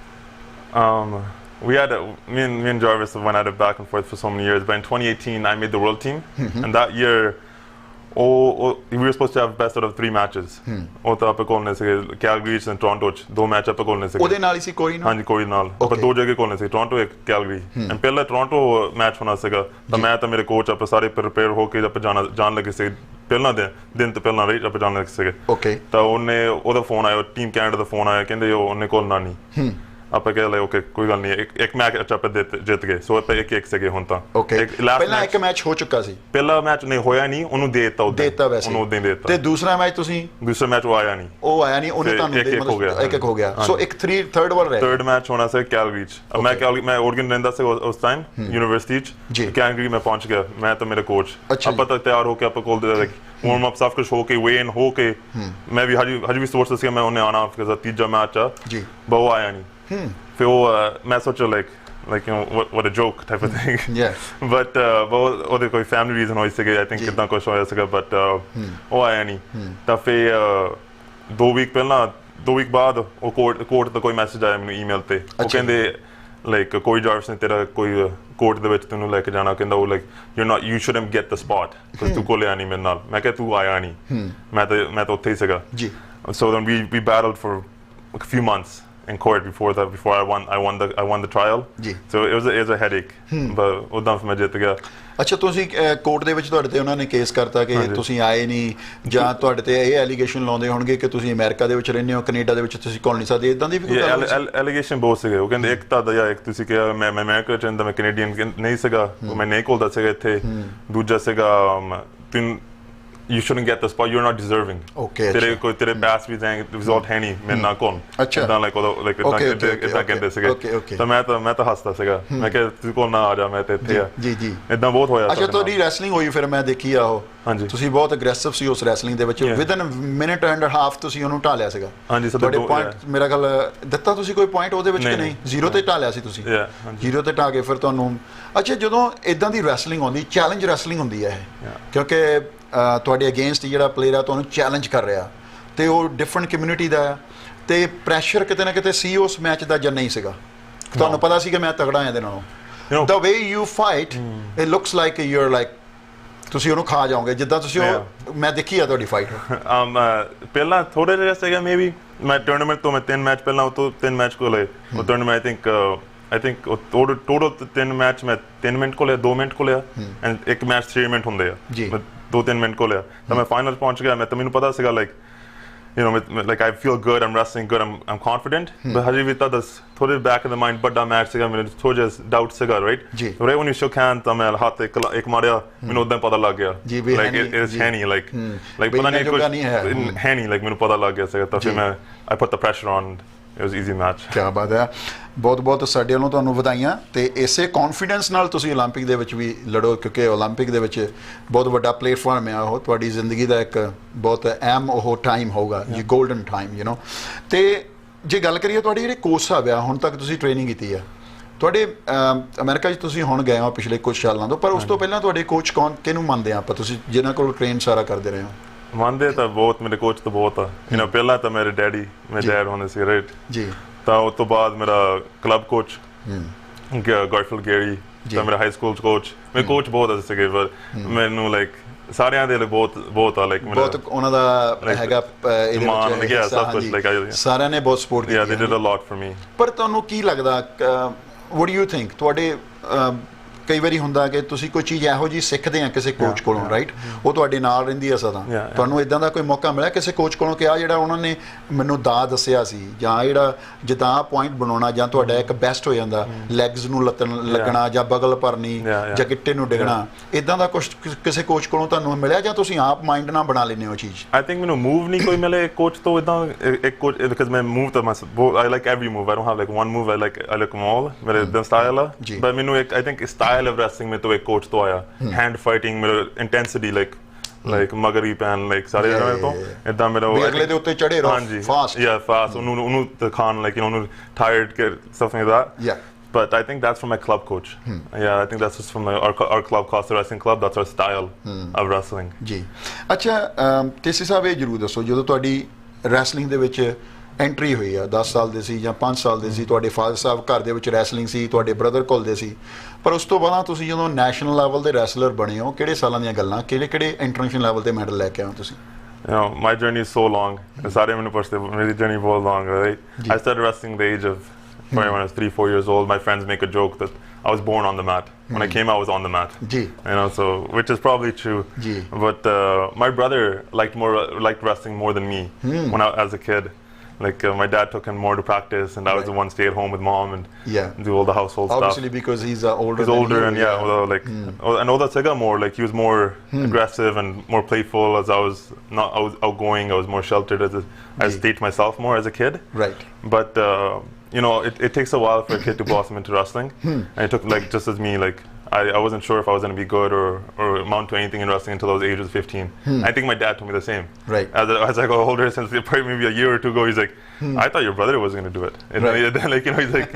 We had me and Jarvis went at it back and forth for so many years, but in 2018 I made the world team, and that year we were supposed to have best out of 3 matches. ਉਹ ਤਾਂ ਆਪਾਂ ਕੋਲਨੇ ਸੀ Calgary and Toronto 'ਚ 2 match ਆਪਾਂ ਕੋਲਨੇ ਸੀ। ਉਹਦੇ ਨਾਲ ਹੀ ਸੀ ਕੋਰੀ ਨਾਲ? ਹਾਂਜੀ, ਕੋਰੀ ਨਾਲ ਆਪਾਂ 2 ਜਗ੍ਹਾ ਕੋਲਨੇ ਸੀ, ਟੋਰਾਂਟੋ ਇੱਕ ਕੈਲਗਰੀ। ਐਂਡ ਪਹਿਲਾ ਟੋਰਾਂਟੋ ਮੈਚ ਹੋਣਾ ਸੀਗਾ, ਤਾਂ ਮੈਂ ਤਾਂ ਮੇਰੇ ਕੋਚ ਆਪਾਂ ਸਾਰੇ ਪ੍ਰਿਪੇਅਰ ਹੋ ਕੇ ਆਪਾਂ ਜਾਣ ਲੱਗੇ ਸੀ, ਪਹਿਲਾਂ ਦਿਨ ਤੋਂ ਪਹਿਲਾਂ ਰਾਈਟ ਆਪਾਂ ਜਾਣ ਲੱਗੇ ਸੀਗੇ। ਓਕੇ। ਤਾਂ ਉਹਦਾ ਫੋਨ ਆਇਆ, ਟੀਮ ਕੈਨੇਡਾ ਦਾ ਫੋਨ ਆਇਆ, ਕਹਿੰਦੇ ਉਹਨੇ ਕੋਲਣਾ ਨਹੀਂ। ਆਪਾਂ ਕਹਿ ਲਏ ਓਕੇ ਕੋਈ ਗੱਲ ਨਹੀਂ, ਇੱਕ ਮੈਚ ਅੱਛਾ ਆਪਾਂ ਜਿੱਤ ਗਏ, ਸੋ ਆਪਾਂ 1-1 ਸੀਗੇ ਹੁਣ ਤਾਂ। ਪਹਿਲਾਂ ਇੱਕ ਮੈਚ ਹੋ ਚੁੱਕਾ ਸੀ? ਪਹਿਲਾ ਮੈਚ ਨਹੀਂ ਹੋਇਆ, ਨਹੀਂ ਉਹਨੂੰ ਦੇ ਦਿੱਤਾ ਵੈਸੇ ਉਹਨੂੰ ਉਦੋਂ ਦੇ ਦਿੱਤਾ। ਤੇ ਦੂਸਰਾ ਮੈਚ ਤੁਸੀਂ? ਦੂਸਰਾ ਮੈਚ ਉਹ ਆਇਆ ਨਹੀਂ, ਉਹਨੇ ਤੁਹਾਨੂੰ ਇੱਕ ਹੋ ਗਿਆ, ਸੋ ਇੱਕ ਥਰਡ ਵਾਰ ਰਹਿ। ਥਰਡ ਮੈਚ ਹੋਣਾ ਸੀ ਕੈਲਗਰੀ 'ਚ। ਮੈਂ ਓਰਗਨ ਰਹਿੰਦਾ ਸੀ ਉਸ ਟਾਈਮ ਯੂਨੀਵਰਸਿਟੀ 'ਚ। ਕੈਲਗਰੀ ਮੈਂ ਪਹੁੰਚ ਗਿਆ, ਮੈਂ ਤਾਂ ਮੇਰੇ ਕੋਚ, ਆਪਾਂ ਤਾਂ ਤਿਆਰ ਹੋ ਕੇ ਆਪਾਂ ਕੋਲ ਦੇ ਵਾਰਮ ਅਪ ਸਭ ਕੁਛ ਹੋ ਕੇ ਵੇ ਇਨ ਹੋ ਕੇ, ਮੈਂ ਵੀ ਹਜੇ ਵੀ ਸੋਚਦਾ ਸੀ ਮੈਂ ਉਹਨੇ ਆਉਣਾ, ਫਿਰ ਤੀਜਾ ਮੈਚ ਆ but ਉਹ ਆਇਆ ਨਹੀਂ। ਫਿਰ ਮੈਂ ਸੋਚਿਆ like you know what a joke type of thing. but ਉਹਦੇ ਕੋਈ ਫੈਮਿਲੀ ਰੀਜ਼ਨ ਹੋਈ ਸੀਗੇ, I think ਕਿੱਦਾਂ ਕੁਛ ਹੋਇਆ ਸੀਗਾ, but ਉਹ ਆਇਆ ਨਹੀਂ। ਤਾਂ ਫਿਰ 2 ਵੀਕ ਬਾਅਦ ਉਹ ਕੋਰਟ ਦਾ ਕੋਈ ਮੈਸੇਜ ਆਇਆ ਮੈਨੂੰ ਈਮੇਲ ਤੇ, ਉਹ ਕਹਿੰਦੇ ਲਾਈਕ ਕੋਈ ਜਾਰਵਿਸ ਨੇ ਤੇਰਾ ਕੋਈ ਕੋਰਟ ਦੇ ਵਿੱਚ ਤੈਨੂੰ ਲੈ ਕੇ ਜਾਣਾ, ਕਹਿੰਦਾ ਉਹ like you shouldn't get the spot because ਤੂੰ ਕੋਲੇ ਆਇਆ ਨਹੀਂ ਮੇਰੇ ਨਾਲ। ਮੈਂ ਕਿਹਾ ਤੂੰ ਆਇਆ ਨਹੀਂ, ਮੈਂ ਤਾਂ ਉੱਥੇ ਹੀ ਸੀਗਾ। So then we battled for a few months in court before I won the trial. So it was a headache, but ਉਦਾਂ ਫਿਰ ਮੈਂ ਜਿੱਤ ਗਿਆ। ਅੱਛਾ, ਤੁਸੀਂ ਕੋਰਟ ਦੇ ਵਿੱਚ ਤੁਹਾਡੇ ਤੇ ਉਹਨਾਂ ਨੇ ਕੇਸ ਕਰਤਾ ਕਿ ਤੁਸੀਂ ਆਏ ਨਹੀਂ, ਜਾਂ ਤੁਹਾਡੇ ਤੇ ਇਹ ਐਲੀਗੇਸ਼ਨ ਲਾਉਂਦੇ ਹੋਣਗੇ ਕਿ ਤੁਸੀਂ ਅਮਰੀਕਾ ਦੇ ਵਿੱਚ ਰਹਿੰਦੇ ਹੋ, ਕੈਨੇਡਾ ਦੇ ਵਿੱਚ ਤੁਸੀਂ ਘੁਲ ਨਹੀਂ ਸਕਦੇ, ਇਦਾਂ ਦੀ ਵੀ ਕੋਈ ਗੱਲ? ਐਲੀਗੇਸ਼ਨ ਬਹੁਤ ਸੀਗੇ, ਉਹ ਕਹਿੰਦੇ ਇੱਕ ਤਾਂ ਜਾਂ ਇੱਕ ਤੁਸੀਂ ਕਿਹਾ ਮੈਂ ਅਮਰੀਕਾ 'ਚ ਰਹਿੰਦਾ, ਮੈਂ ਕੈਨੇਡੀਅਨ ਨਹੀਂ ਸੀਗਾ, ਮੈਂ ਨਹੀਂ ਘੁਲਦਾ ਸੀਗਾ ਇੱਥੇ। ਦੂਜਾ ਸੀਗਾ you shouldn't get the spot, you're not deserving. Okay. ਤੇਰੇ ਪਾਸ ਵੀ ਜਾਏਂਗੇ, ਰਿਜ਼ਲਟ ਹੈ ਨਹੀਂ ਮੇਰੇ ਨਾਲ ਕੋਲ। ਅੱਛਾ। ਇਦਾਂ ਇਦਾਂ ਕਹਿੰਦੇ ਸੀਗੇ, ਤਾਂ ਮੈਂ ਤਾਂ ਹੱਸਦਾ ਸੀਗਾ, ਮੈਂ ਕਿਹਾ ਤੂੰ ਕੋਲ ਨਾ ਆ ਜਾ, ਮੈਂ ਤਾਂ ਇੱਥੇ ਆ। ਜੀ ਇਦਾਂ ਬਹੁਤ ਹੋਇਆ। ਅੱਛਾ, ਤੁਹਾਡੀ ਰੈਸਲਿੰਗ ਹੋਈ ਫਿਰ ਮੈਂ ਦੇਖੀ ਆ ਉਹ, ਤੁਸੀਂ ਬਹੁਤ ਅਗਰੈਸਿਵ ਸੀ ਉਸ ਰੈਸਲਿੰਗ ਦੇ ਵਿੱਚ, ਵਿਦਨ ਮਿੰਟ ਐਂਡ ਹਾਫ ਤੁਸੀਂ ਉਹਨੂੰ ਢਾਲਿਆ ਸੀਗਾ। ਹਾਂਜੀ, ਤੁਹਾਡੇ ਪੁਆਇੰਟ ਮੇਰਾ ਖਿਆਲ ਦਿੱਤਾ ਤੁਸੀਂ ਕੋਈ ਪੁਆਇੰਟ ਉਹਦੇ ਵਿੱਚ ਕਿ ਨਹੀਂ? 0 ਤੇ ਢਾਲਿਆ ਸੀ ਤੁਸੀਂ? 0 ਤੇ ਢਾ ਕੇ ਫਿਰ ਤੁਹਾਨੂੰ। ਅੱਛਾ, ਜਦੋਂ ਇਦਾਂ ਦੀ ਰੈਸਲਿੰਗ ਆਉਂਦੀ, ਚੈਲੰਜ ਰੈਸਲਿੰਗ ਹੁੰਦੀ ਹੈ ਇਹ, ਕਿਉਂਕਿ ਤੁਹਾਡੇ ਅਗੇਂਸਟ ਜਿਹੜਾ ਪਲੇਅਰ ਆ ਤੁਹਾਨੂੰ ਚੈਲੰਜ ਕਰ ਰਿਹਾ, ਤੇ ਉਹ ਡਿਫਰੈਂਟ ਕਮਿਊਨਿਟੀ ਦਾ ਆ, ਤੇ ਪ੍ਰੈਸ਼ਰ ਕਿਤੇ ਨਾ ਕਿਤੇ ਸੀ ਉਸ ਮੈਚ ਦਾ ਜਾਂ ਨਹੀਂ ਸੀਗਾ? ਤੁਹਾਨੂੰ ਪਤਾ ਸੀ ਕਿ ਮੈਂ ਤਗੜਾ ਇਹਦੇ ਨਾਲੋਂ? the way you fight it looks like you're like ਤੁਸੀਂ ਉਹਨੂੰ ਖਾ ਜਾਓਗੇ, ਜਿੱਦਾਂ ਤੁਸੀਂ ਉਹ ਮੈਂ ਦੇਖੀ ਆ ਤੁਹਾਡੀ ਫਾਈਟ। ਪਹਿਲਾਂ ਥੋੜੇ ਜਿਹਾ ਸੀਗਾ, ਮੇਬੀ ਮੈਂ ਟੂਰਨਾਮੈਂਟ ਤੋਂ ਮੈਂ 3 ਮੈਚ ਪਹਿਲਾਂ ਉਹ ਤੋਂ 3 ਮੈਚ ਕੋਲੇ ਉਹ tournament I think total 3 match ਮੈਂ 3 ਮਿੰਟ ਕੋਲੇ 2 ਮਿੰਟ ਕੋਲੇ ਐਂਡ ਇੱਕ ਮੈਚ 3 ਮਿੰਟ ਹੁੰਦੇ ਆ, 2-3 ਮਿੰਟ ਕੋਲੇ। ਤਾਂ ਮੈਂ ਫਾਈਨਲ ਪਹੁੰਚ ਗਿਆ, ਮੈਂ ਤਾਂ ਮੈਨੂੰ ਪਤਾ ਸੀਗਾ like you know like I feel good, I'm wrestling good, I'm confident, but ਹਜੇ ਵੀ ਤਾਂ ਥੋੜੇ back in the mind ਵੱਡਾ ਮੈਚ ਸੀਗਾ, ਮੈਨੂੰ ਥੋੜਾ ਜਿਹਾ ਡਾਊਟ ਸੀਗਾ, right when you shook hand ਤਾਂ ਮੈਂ ਹੱਥ ਇੱਕ ਮਾਰਿਆ, ਮੈਨੂੰ ਉਦੋਂ ਪਤਾ ਲੱਗ ਗਿਆ like it is ਹੈ ਨਹੀਂ like ਪਤਾ ਨਹੀਂ ਕੁਝ ਹੈ ਨਹੀਂ, like ਮੈਨੂੰ ਪਤਾ ਲੱਗ ਗਿਆ ਸੀਗਾ। ਤਾਂ ਫਿਰ ਮੈਂ I put the pressure on, it was easy match. ਕਿਆ ਬਾਤ ਹੈ, ਬਹੁਤ ਸਾਡੇ ਵੱਲੋਂ ਤੁਹਾਨੂੰ ਵਧਾਈਆਂ, ਤੇ ਇਸੇ ਕੌਨਫੀਡੈਂਸ ਨਾਲ ਤੁਸੀਂ ਓਲੰਪਿਕ ਦੇ ਵਿੱਚ ਵੀ ਲੜੋ, ਕਿਉਂਕਿ ਓਲੰਪਿਕ ਦੇ ਵਿੱਚ ਬਹੁਤ ਵੱਡਾ ਪਲੇਟਫਾਰਮ ਹੈ ਉਹ, ਤੁਹਾਡੀ ਜ਼ਿੰਦਗੀ ਦਾ ਇੱਕ ਬਹੁਤ ਅਹਿਮ ਉਹ ਟਾਈਮ ਹੋਊਗਾ ਜੀ, ਗੋਲਡਨ ਟਾਈਮ ਯੂ ਨੋ। ਤੇ ਜੇ ਗੱਲ ਕਰੀਏ ਤੁਹਾਡੀ ਜਿਹੜੇ ਕੋਚ ਸਾਹਿਬ ਆ, ਹੁਣ ਤੱਕ ਤੁਸੀਂ ਟ੍ਰੇਨਿੰਗ ਕੀਤੀ ਆ, ਤੁਹਾਡੇ ਅਮਰੀਕਾ 'ਚ ਤੁਸੀਂ ਹੁਣ ਗਏ ਹੋ ਪਿਛਲੇ ਕੁਝ ਸਾਲਾਂ ਤੋਂ, ਪਰ ਉਸ ਤੋਂ ਪਹਿਲਾਂ ਤੁਹਾਡੇ ਕੋਚ ਕਿਹਨੂੰ ਮੰਨਦੇ ਆ ਆਪਾਂ, ਤੁਸੀਂ ਜਿਨ੍ਹਾਂ ਕੋਲ ਟ੍ਰੇਨ ਸਾਰਾ ਕਰਦੇ ਰਹੇ ਹੋ? ਮੰਨਦੇ ਤਾਂ ਬਹੁਤ, ਮੇਰੇ ਕੋਚ ਤਾਂ ਬਹੁਤ ਆ। ਪਹਿਲਾਂ ਤਾਂ ਮੇਰੇ ਡੈਡ ਹੁੰਦੇ ਸੀ, ਰਾਈਟ ਜੀ, ਤਾਂ ਉਸ ਤੋਂ ਬਾਅਦ ਮੇਰਾ ਕਲੱਬ ਕੋਚ Garfield Gary ਤਾਂ ਮੇਰਾ ਹਾਈ ਸਕੂਲ ਕੋਚ ਮੇਰੇ ਕੋਚ ਬਹੁਤ ਅੱਛੇ ਸੀਗੇ ਪਰ ਮੈਨੂੰ ਲਾਈਕ ਸਾਰਿਆਂ ਦੇ ਲਈ ਬਹੁਤ ਆ ਲਾਈਕ ਬਹੁਤ ਉਹਨਾਂ ਦਾ ਹੈਗਾ ਇਹਦੇ ਵਿੱਚ ਸਭ ਕੁਝ ਲਾਈਕ ਸਾਰਿਆਂ ਨੇ ਬਹੁਤ ਸਪੋਰਟ ਕੀਤੀ they did a lot for me ਪਰ ਤੁਹਾਨੂੰ ਕੀ ਲੱਗਦਾ what do you think ਤੁਹਾਡੇ ਕਈ ਵਾਰੀ ਹੁੰਦਾ ਕਿ ਤੁਸੀਂ ਕੋਈ ਚੀਜ਼ ਇਹੋ ਜਿਹੀ ਸਿੱਖਦੇ ਆ ਕਿਸੇ ਕੋਚ ਕੋਲੋਂ ਰਾਈਟ ਉਹ ਤੁਹਾਡੇ ਨਾਲ ਰਹਿੰਦੀ ਆ ਸਦਾ ਤੁਹਾਨੂੰ ਇਦਾਂ ਦਾ ਕੋਈ ਮੌਕਾ ਮਿਲਿਆ ਕਿਸੇ ਕੋਚ ਕੋਲੋਂ ਕਿ ਆ ਜਿਹੜਾ ਉਹਨਾਂ ਨੇ ਮੈਨੂੰ ਦਾ ਦੱਸਿਆ ਸੀ ਜਾਂ ਜਿਹੜਾ ਜਿੱਦਾਂ ਪੁਆਇੰਟ ਬਣਾਉਣਾ ਜਾਂ ਤੁਹਾਡਾ ਇੱਕ ਬੈਸਟ ਹੋ ਜਾਂਦਾ ਲੈਗਸ ਨੂੰ ਲੱਗਣਾ ਜਾਂ ਬਗਲ ਭਰਨੀ ਜਾਂ ਗਿੱਟੇ ਨੂੰ ਡਿੱਗਣਾ ਇਦਾਂ ਦਾ ਕੁਝ ਕਿਸੇ ਕੋਚ ਕੋਲੋਂ ਤੁਹਾਨੂੰ ਮਿਲਿਆ ਜਾਂ ਤੁਸੀਂ ਆਪ ਮਾਈਂਡ ਨਾਲ ਬਣਾ ਲੈਂਦੇ ਹੋ ਚੀਜ਼ I think ਮੈਨੂੰ ਮੂਵ ਨਹੀਂ ਕੋਈ ਮਿਲੇ ਕੋਚ ਤੋਂ ਇਦਾਂ ਇੱਕ ਕੋਚ because ਮੈਂ ਮੂਵ ਤਾਂ I like every move I don't have like one move I like them all ਮੇਰੇ ਇਦਾਂ ਸਟਾਈਲ ਆ but ਮੈਨੂੰ ਇੱਕ I think style of wrestling में तो एक coach तो आया hand fighting मेरा intensity like मगरी पैन like सारे तो इतना मेरा वो अगले दे उत्ते चढ़े रहो fast उन्होंने दिखान like you know tired के stuff like that but I think that's from my club coach I think that's just from our club Costa Wrestling Club that's our style of wrestling जी अच्छा तेसी साहब ये जरूर दसो जो ਤੁਹਾਡੀ wrestling ਦੇ ਵਿੱਚ ਐਂਟਰੀ ਹੋਈ ਆ 10 ਸਾਲ ਦੇ ਸੀ ਜਾਂ 5 ਸਾਲ ਦੇ ਸੀ ਤੁਹਾਡੇ ਫਾਦਰ ਸਾਹਿਬ ਘਰ ਦੇ ਵਿੱਚ ਰੈਸਲਿੰਗ ਸੀ ਤੁਹਾਡੇ ਬ੍ਰਦਰ ਕੋਲ ਦੇ ਸੀ ਪਰ ਉਸ ਤੋਂ ਬਾਅਦ ਤੁਸੀਂ ਜਦੋਂ ਨੈਸ਼ਨਲ ਲੈਵਲ ਦੇ ਰੈਸਲਰ ਬਣੇ ਹੋ ਕਿਹੜੇ ਸਾਲਾਂ ਦੀਆਂ ਗੱਲਾਂ ਕਿਹੜੇ ਇੰਟਰਨੈਸ਼ਨਲ ਲੈਵਲ ਤੇ ਮੈਡਲ ਲੈ ਕੇ ਆਏ ਹੋ ਤੁਸੀਂ You know, my journey is so long. ਸਾਰੇ ਮੈਨੂੰ ਪੁੱਛਦੇ ਮੇਰੀ journey ਬਹੁਤ long right I started wrestling at the age of when I was 3-4 years old my friends make a joke that I was born on the mat when I came out I was on the mat you know so which is probably true but my brother liked wrestling more than me when I as a kid like my dad took him more to practice and I was the one stay at home with mom and do all the household stuff obviously because he's older and like and all that Sega more like he was more aggressive and more playful as I was outgoing I was more sheltered I stayed myself more as a kid right but you know it takes a while for a kid to blossom into wrestling and it took like just as me like I wasn't sure if I was going to be good or amount to anything in wrestling until I was age of 15 I think my dad told me the same right as I got older since probably maybe a year or two ago he's like I thought your brother was going to do it and like you know he's like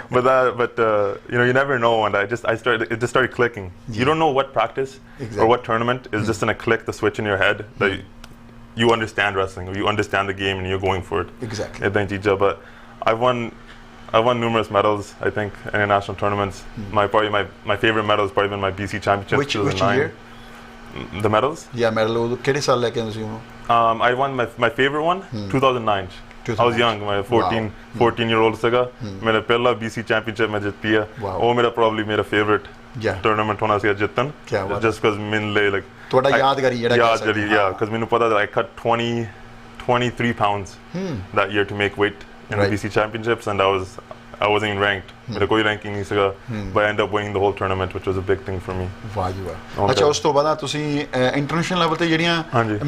but you know you never know and it just started clicking you don't know what practice or what tournament is just going to click the switch in your head that you understand wrestling or you understand the game and you're going for it exactly but I've won numerous medals, I think, in international tournaments. My favorite medal has probably been my BC Championship. Which year? The medals? Yeah, medal. Kede saal leke aye I won my favorite one, 2009. I was young, my 14-year-old saga. मेरा पहला BC Championship मैं जीत पिया. वो मेरा probably मेरा favorite tournament होना चाहिए जितन. Just because मिनले like. थोड़ा यादगारी because मैंने पता था I cut 23 pounds that year to make weight. In the BC Championships and I wasn't even ranked मेरा कोई ranking नहीं सका but I ended up winning the whole tournament which was a big thing for me ਵਾਹ ਜੀ ਵਾਹ ਅੱਛਾ ਉਸ ਤੋਂ ਬਾਅਦ ਤੁਸੀਂ ਇੰਟਰਨੈਸ਼ਨਲ ਲੈਵਲ ਤੇ ਜਿਹੜੀਆਂ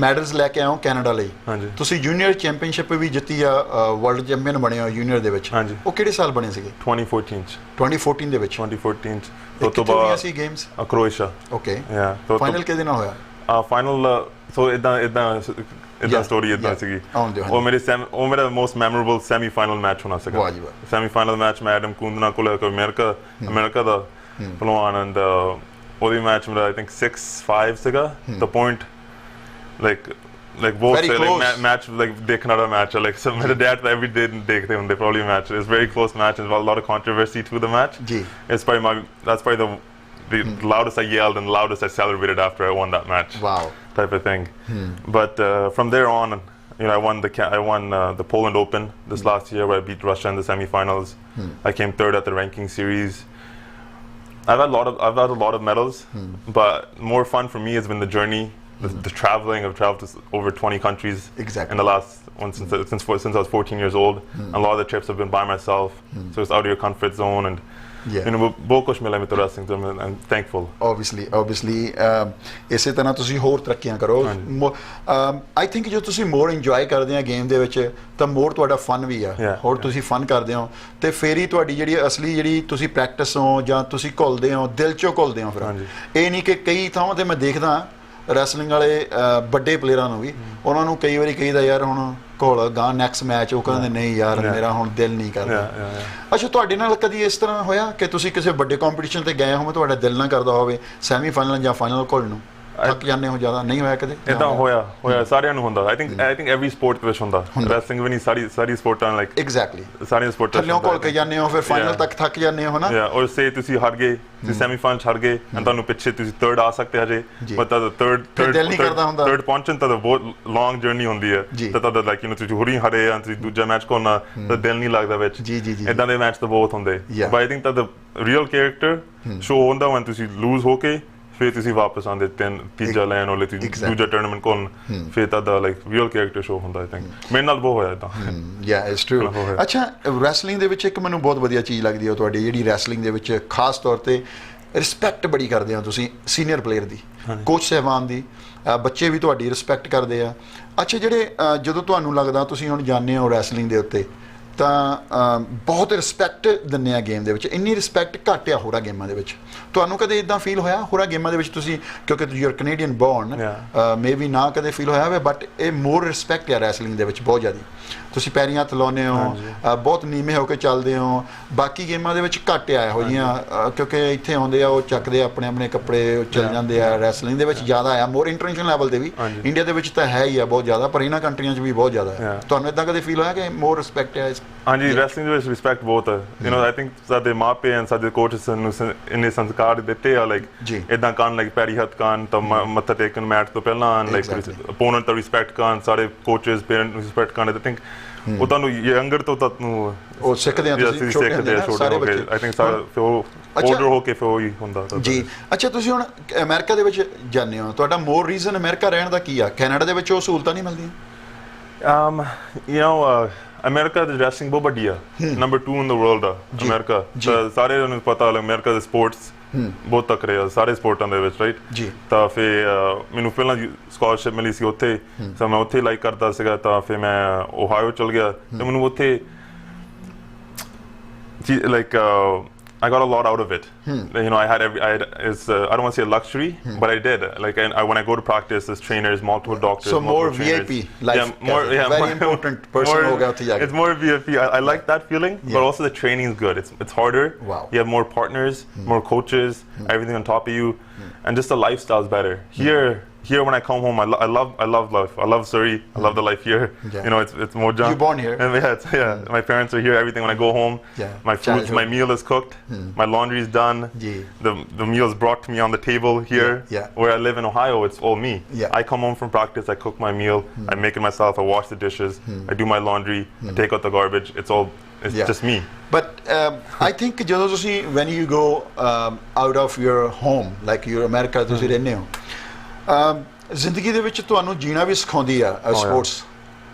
ਮੈਡਲਸ ਲੈ ਕੇ ਆਏ ਹੋ ਕੈਨੇਡਾ ਲਈ ਤੁਸੀਂ ਜੂਨੀਅਰ ਚੈਂਪੀਅਨਸ਼ਿਪ ਵੀ ਜਿੱਤੀ ਆ ਵਰਲਡ ਚੈਂਪੀਅਨ ਬਣੇ ਹੋ ਜੂਨੀਅਰ ਦੇ ਵਿੱਚ ਉਹ ਕਿਹੜੇ ਸਾਲ ਬਣੇ ਸੀਗੇ 2014 ਦੇ ਵਿੱਚ ਤੋਂ ਬਾਅਦ ਸੀ games Croatia okay yeah final ਕਿਹਦੇ ਨਾਲ ਹੋਇਆ ਫਾਈਨਲ ਸੋ ਇਦਾਂ ਸਟੋਰੀ ਇਦਾਂ ਸੀਗੀ ਉਹ ਮੇਰਾ ਮੋਸਟ ਮੈਮੋਰੇਬਲ ਸੈਮੀਫਾਈਨਲ ਮੈਚ ਹੋਣਾ ਸੀਗਾ ਸੈਮੀਫਾਈਨਲ ਮੈਚ ਮੈਂ ਐਡਮ ਕੁੰਦਨਾ ਕੋਲ ਅਮਰੀਕਾ ਦਾ ਪਹਿਲਵਾਨ ਐਂਡ ਉਹਦੀ ਮੈਚ ਮੇਰਾ ਆਈ ਥਿੰਕ 6-5 ਸੀਗਾ ਦ point like both match like ਦੇਖਣ ਵਾਲਾ match like so my dad every day ਦੇਖਦੇ ਹੁੰਦੇ probably match it's very close match and a lot of controversy to the match it's probably that's probably the loudest I yelled and loudest I celebrated after I won that match type of thing but from there on you know I won the Poland Open this last year where I beat Russia in the semi-finals I came third at the ranking series I've had a lot of medals but more fun for me has been the journey the traveling. I've traveled to over 20 countries in the last one since I was 14 years old and a lot of the trips have been by myself so it's out of your comfort zone and you know ਬਹੁਤ ਕੁਝ ਮਿਲਿਆ ਮੈਨੂੰ wrestling ਤੋਂ I'm thankful obviously ਇਸੇ ਤਰ੍ਹਾਂ ਤੁਸੀਂ ਹੋਰ ਤਰੱਕੀਆਂ ਕਰੋ I think ਜੋ ਤੁਸੀਂ more enjoy ਕਰਦੇ ਆ ਗੇਮ ਦੇ ਵਿੱਚ ਤਾਂ more ਤੁਹਾਡਾ ਫਨ ਵੀ ਆ ਹੋਰ ਤੁਸੀਂ ਫਨ ਕਰਦੇ ਹੋ ਤੇ ਫੇਰ ਹੀ ਤੁਹਾਡੀ ਜਿਹੜੀ ਅਸਲੀ ਜਿਹੜੀ ਤੁਸੀਂ ਪ੍ਰੈਕਟਿਸ ਹੋ ਜਾਂ ਤੁਸੀਂ ਘੁਲਦੇ ਹੋ ਦਿਲ ਚੋਂ ਘੁਲਦੇ ਹੋ ਫਿਰ ਇਹ ਨਹੀਂ ਕਿ ਕਈ ਥਾਵਾਂ ਤੇ ਮੈਂ ਦੇਖਦਾ ਰੈਸਲਿੰਗ ਵਾਲੇ ਵੱਡੇ ਪਲੇਅਰਾਂ ਨੂੰ ਵੀ ਉਹਨਾਂ ਨੂੰ ਕਈ ਵਾਰੀ ਕਹੀਦਾ ਯਾਰ ਹੁਣ ਘੋਲ ਗਾਂ ਨੈਕਸਟ ਮੈਚ ਉਹ ਕਹਿੰਦੇ ਨਹੀਂ ਯਾਰ ਮੇਰਾ ਹੁਣ ਦਿਲ ਨਹੀਂ ਕਰਦਾ ਅੱਛਾ ਤੁਹਾਡੇ ਨਾਲ ਕਦੀ ਇਸ ਤਰ੍ਹਾਂ ਹੋਇਆ ਕਿ ਤੁਸੀਂ ਕਿਸੇ ਵੱਡੇ ਕੰਪੀਟੀਸ਼ਨ ਤੇ ਗਏ ਹੋ ਤੁਹਾਡਾ ਦਿਲ ਨਾ ਕਰਦਾ ਹੋਵੇ ਸੈਮੀ ਫਾਈਨਲ ਜਾਂ ਫਾਈਨਲ ਘੋਲ ਨੂੰ ਥੱਕ ਜਾਂਦੇ ਹੋ ਜ਼ਿਆਦਾ, ਨਹੀਂ ਹੋਇਆ ਕਦੇ? ਇਦਾਂ ਹੋਇਆ ਸਾਰਿਆਂ ਨੂੰ ਹੁੰਦਾ। ਆਈ ਥਿੰਕ ਐਵਰੀ ਸਪੋਰਟ ਦੇ ਵਿੱਚ ਹੁੰਦਾ, ਰੈਸਲਿੰਗ ਵੀ ਨਹੀਂ, ਸਾਰੀ ਸਪੋਰਟਾਂ ਲਾਈਕ ਐਗਜ਼ੈਕਟਲੀ ਸਾਰੀਆਂ ਸਪੋਰਟਾਂ ਥੱਲਿਓਂ ਘੁਲ ਕੇ ਜਾਂਦੇ ਹੋ, ਫਿਰ ਫਾਈਨਲ ਤੱਕ ਥੱਕ ਜਾਂਦੇ ਹੋ, ਹਨਾ? ਔਰ ਸੇ ਤੁਸੀਂ ਹਾਰ ਗਏ, ਤੁਸੀਂ ਸੈਮੀਫਾਈਨਲ ਚ ਹਾਰ ਗਏ, ਤੁਹਾਨੂੰ ਪਿੱਛੇ ਤੁਸੀਂ ਥਰਡ ਆ ਸਕਦੇ ਹਜੇ, ਪਰ ਥਰਡ ਪਹੁੰਚਣ ਤਾਂ ਬਹੁਤ ਲੌਂਗ ਜਰਨੀ ਹੁੰਦੀ ਹੈ, ਤਾਂ ਤੁਹਾਡਾ ਲਾਈਕ ਤੁਸੀਂ ਹੁਰੀ ਹਾਰੇ ਜਾਂ ਤੁਸੀਂ ਦੂਜਾ ਮੈਚ ਕਰਨਾ ਤਾਂ ਦਿਲ ਨਹੀਂ ਲੱਗਦਾ ਵਿੱਚ। ਇਦਾਂ ਦੇ ਮੈਚ ਤਾਂ ਬਹੁਤ ਹੁੰਦੇ, but I think that the real character show ਹੁੰਦਾ when ਤੁਸੀਂ ਲੂਜ਼ ਹੋ ਕੇ ਫਿਰ ਤੁਸੀਂ ਵਾਪਸ ਆਉਂਦੇ ਤੀਜਾ ਲੈਣ ਵਾਲੇ ਦੂਜਾ ਟੂਰਨਾਮੈਂਟ ਕੋਲ, ਫਿਰ ਤੁਹਾਡਾ ਲਾਈਕ ਰੀਅਲ ਕੈਰੈਕਟਰ ਸ਼ੋ ਹੁੰਦਾ। ਆਈ ਥਿੰਕ ਮੇਰੇ ਨਾਲ ਬਹੁਤ ਹੋਇਆ ਇਦਾਂ। ਯਾ ਇਟਸ ਟਰੂ। ਅੱਛਾ, ਰੈਸਲਿੰਗ ਦੇ ਵਿੱਚ ਇੱਕ ਮੈਨੂੰ ਬਹੁਤ ਵਧੀਆ ਚੀਜ਼ ਲੱਗਦੀ ਹੈ ਤੁਹਾਡੀ, ਜਿਹੜੀ ਰੈਸਲਿੰਗ ਦੇ ਵਿੱਚ ਖਾਸ ਤੌਰ ਤੇ ਰਿਸਪੈਕਟ ਬੜੀ ਕਰਦੇ ਹੋ ਤੁਸੀਂ ਸੀਨੀਅਰ ਪਲੇਅਰ ਦੀ, ਕੋਚ ਸਾਹਿਬਾਨ ਦੀ, ਬੱਚੇ ਵੀ ਤੁਹਾਡੀ ਰਿਸਪੈਕਟ ਕਰਦੇ ਆ। ਅੱਛਾ, ਜਿਹੜੇ ਜਦੋਂ ਤੁਹਾਨੂੰ ਲੱਗਦਾ ਤੁਸੀਂ ਹੁਣ ਜਾਂਦੇ ਹੋ ਰੈਸਲਿੰਗ ਦੇ ਉੱਤੇ ਤਾਂ ਬਹੁਤ ਰਿਸਪੈਕਟ ਦਿੰਦੇ ਆ ਗੇਮ ਦੇ ਵਿੱਚ, ਇੰਨੀ ਰਿਸਪੈਕਟ ਘੱਟ ਆ ਹੋਰਾਂ ਗੇਮਾਂ ਦੇ ਵਿੱਚ, ਤੁਹਾਨੂੰ ਕਦੇ ਇੱਦਾਂ ਫੀਲ ਹੋਇਆ ਹੋਰਾਂ ਗੇਮਾਂ ਦੇ ਵਿੱਚ ਤੁਸੀਂ, ਕਿਉਂਕਿ ਤੁਸੀਂ your Canadian born, maybe ਨਾ ਕਦੇ ਫੀਲ ਹੋਇਆ ਹੋਵੇ, ਬਟ ਇਹ ਮੋਰ ਰਿਸਪੈਕਟ ਆ ਰੈਸਲਿੰਗ ਦੇ ਵਿੱਚ ਬਹੁਤ ਜ਼ਿਆਦਾ, ਤੁਸੀਂ ਪੈਰੀਂ ਹੱਥ ਲਾਉਂਦੇ ਹੋ, ਬਹੁਤ ਨੀਵੇਂ ਹੋ ਕੇ ਚੱਲਦੇ ਹੋ, ਬਾਕੀ ਗੇਮਾਂ ਦੇ ਵਿੱਚ ਘੱਟ ਆ ਇਹੋ ਜਿਹੀਆਂ, ਕਿਉਂਕਿ ਇੱਥੇ ਆਉਂਦੇ ਆ ਉਹ ਚੱਕਦੇ ਆਪਣੇ ਆਪਣੇ ਕੱਪੜੇ ਚੱਲ ਜਾਂਦੇ ਆ, ਰੈਸਲਿੰਗ ਦੇ ਵਿੱਚ ਜ਼ਿਆਦਾ ਆ, ਮੋਰ ਇੰਟਰਨੈਸ਼ਨਲ ਲੈਵਲ ਤੇ ਵੀ, ਇੰਡੀਆ ਦੇ ਵਿੱਚ ਤਾਂ ਹੈ ਹੀ ਆ ਬਹੁਤ ਜ਼ਿਆਦਾ, ਪਰ ਇਹਨਾਂ ਕੰਟਰੀਆਂ 'ਚ ਵੀ ਬਹੁਤ ਜ਼ਿਆਦਾ ਹੈ। ਤੁਹਾਨੂੰ ਇੱਦਾਂ ਕਦੇ ਫੀਲ ਹੋਇਆ ਕਿ ਮੋਰ ਰਿਸਪੈਕਟ ਆ? ਹਾਂਜੀ, ਰੈਸਲਿੰਗ ਦੇ ਵਿੱਚ ਰਿਸਪੈਕਟ ਬਹੁਤ ਹੈ। ਆਈ ਥਿੰਕ ਸਾਡੇ ਮਾਪੇ ਐਂਡ ਸਾਡੇ ਕੋਚਸ ਨੂੰ ਇੰਨੇ ਸੰਸਕਾਰ ਦਿੱਤੇ ਆ, ਲਾਈਕ ਇੱਦਾਂ ਕਰਨ, ਲਾਈਕ ਪੈਰੀ ਹੱਥ ਕਰਨ, ਤਾਂ ਮੱਥਾ ਟੇਕਣ ਮੈਚ ਤੋਂ ਪਹਿਲਾਂ, ਲਾਈਕ ਓਪੋਨੈਂਟ ਦਾ ਰਿਸਪੈਕਟ ਕਰਨ, ਸਾਰੇ ਕੋਚਸ ਪੇਰੈਂਟ ਨੂੰ ਰਿਸਪੈਕਟ ਕਰਨ। ਆਈ ਥਿੰਕ ਉਹ ਤੁਹਾਨੂੰ ਯੰਗਰ ਤੋਂ ਤੁਹਾਨੂੰ ਉਹ ਸਿੱਖਦੇ ਆ, ਤੁਸੀਂ ਸਿੱਖਦੇ ਆ ਸਾਰੇ ਬੱਚੇ। ਆਈ ਥਿੰਕ ਸਾਰਾ ਫਿਰ ਓਲਡਰ ਹੋ ਕੇ ਫਿਰ ਉਹੀ ਹੁੰਦਾ ਜੀ। ਅੱਛਾ, ਤੁਸੀਂ ਹੁਣ ਅਮਰੀਕਾ ਦੇ ਵਿੱਚ ਜਾਂਦੇ ਹੋ, ਤੁਹਾਡਾ ਮੋਰ ਰੀਜ਼ਨ ਅਮਰੀਕਾ ਰਹਿਣ ਦਾ ਕੀ ਆ? ਕੈਨੇਡਾ ਦੇ ਵਿੱਚ ਉਹ ਸਹੂਲਤਾਂ ਨਹੀਂ ਮਿਲਦੀਆਂ? ਅਮਰੀਕਾ ਦੀ ਰੈਸਲਿੰਗ ਬਹੁਤ ਵੱਡੀ ਆ, ਨੰਬਰ 2 ਇਨ ਦ ਵਰਲਡ ਆ ਅਮਰੀਕਾ, ਤਾਂ ਸਾਰਿਆਂ ਨੂੰ ਪਤਾ ਅਮਰੀਕਾ ਦੇ ਸਪੋਰਟਸ ਬਹੁਤ ਤਕੜੇ ਆ ਸਾਰੇ ਸਪੋਰਟਾਂ ਦੇ ਵਿੱਚ, ਰਾਈਟ? ਤਾਂ ਫਿਰ ਮੈਨੂੰ ਪਹਿਲਾਂ ਸਕਾਲਰਸ਼ਿਪ ਮਿਲੀ ਸੀ ਉੱਥੇ, ਤਾਂ ਮੈਂ ਉੱਥੇ ਲਾਈਕ ਕਰਦਾ ਸੀਗਾ, ਤਾਂ ਫਿਰ ਮੈਂ ਓਹਾਇਓ ਚਲ ਗਿਆ, ਤੇ ਮੈਨੂੰ ਉੱਥੇ like I got a lot out of it. I had it's I don't want to say a luxury, but I did. Like, when I go to practice, there's trainers, multiple doctors. So more VIP life. Very important person. It's more VIP. I like that feeling, but also the training is good. It's harder. Wow. You have more partners, more coaches, everything on top of you, and just the lifestyle is better. Here when I come home, I love life. I love Surrey. I love the life here. It's more junk. You're born here. And my parents are here. Everything when I go home, my meal is cooked, my laundry is done. The meal is brought to me on the table here. Where I live in Ohio, it's all me. I come home from practice, I cook my meal, I make it myself, I wash the dishes, I do my laundry, I take out the garbage. It's just me. But I think ਜਦੋਂ ਤੁਸੀਂ when you go out of your home, like your America, ਤੁਸੀਂ ਰਹਿੰਦੇ ਹੋ, ਜ਼ਿੰਦਗੀ ਦੇ ਵਿੱਚ ਤੁਹਾਨੂੰ ਜੀਣਾ ਵੀ ਸਿਖਾਉਂਦੀ ਆ ਸਪੋਰਟਸ,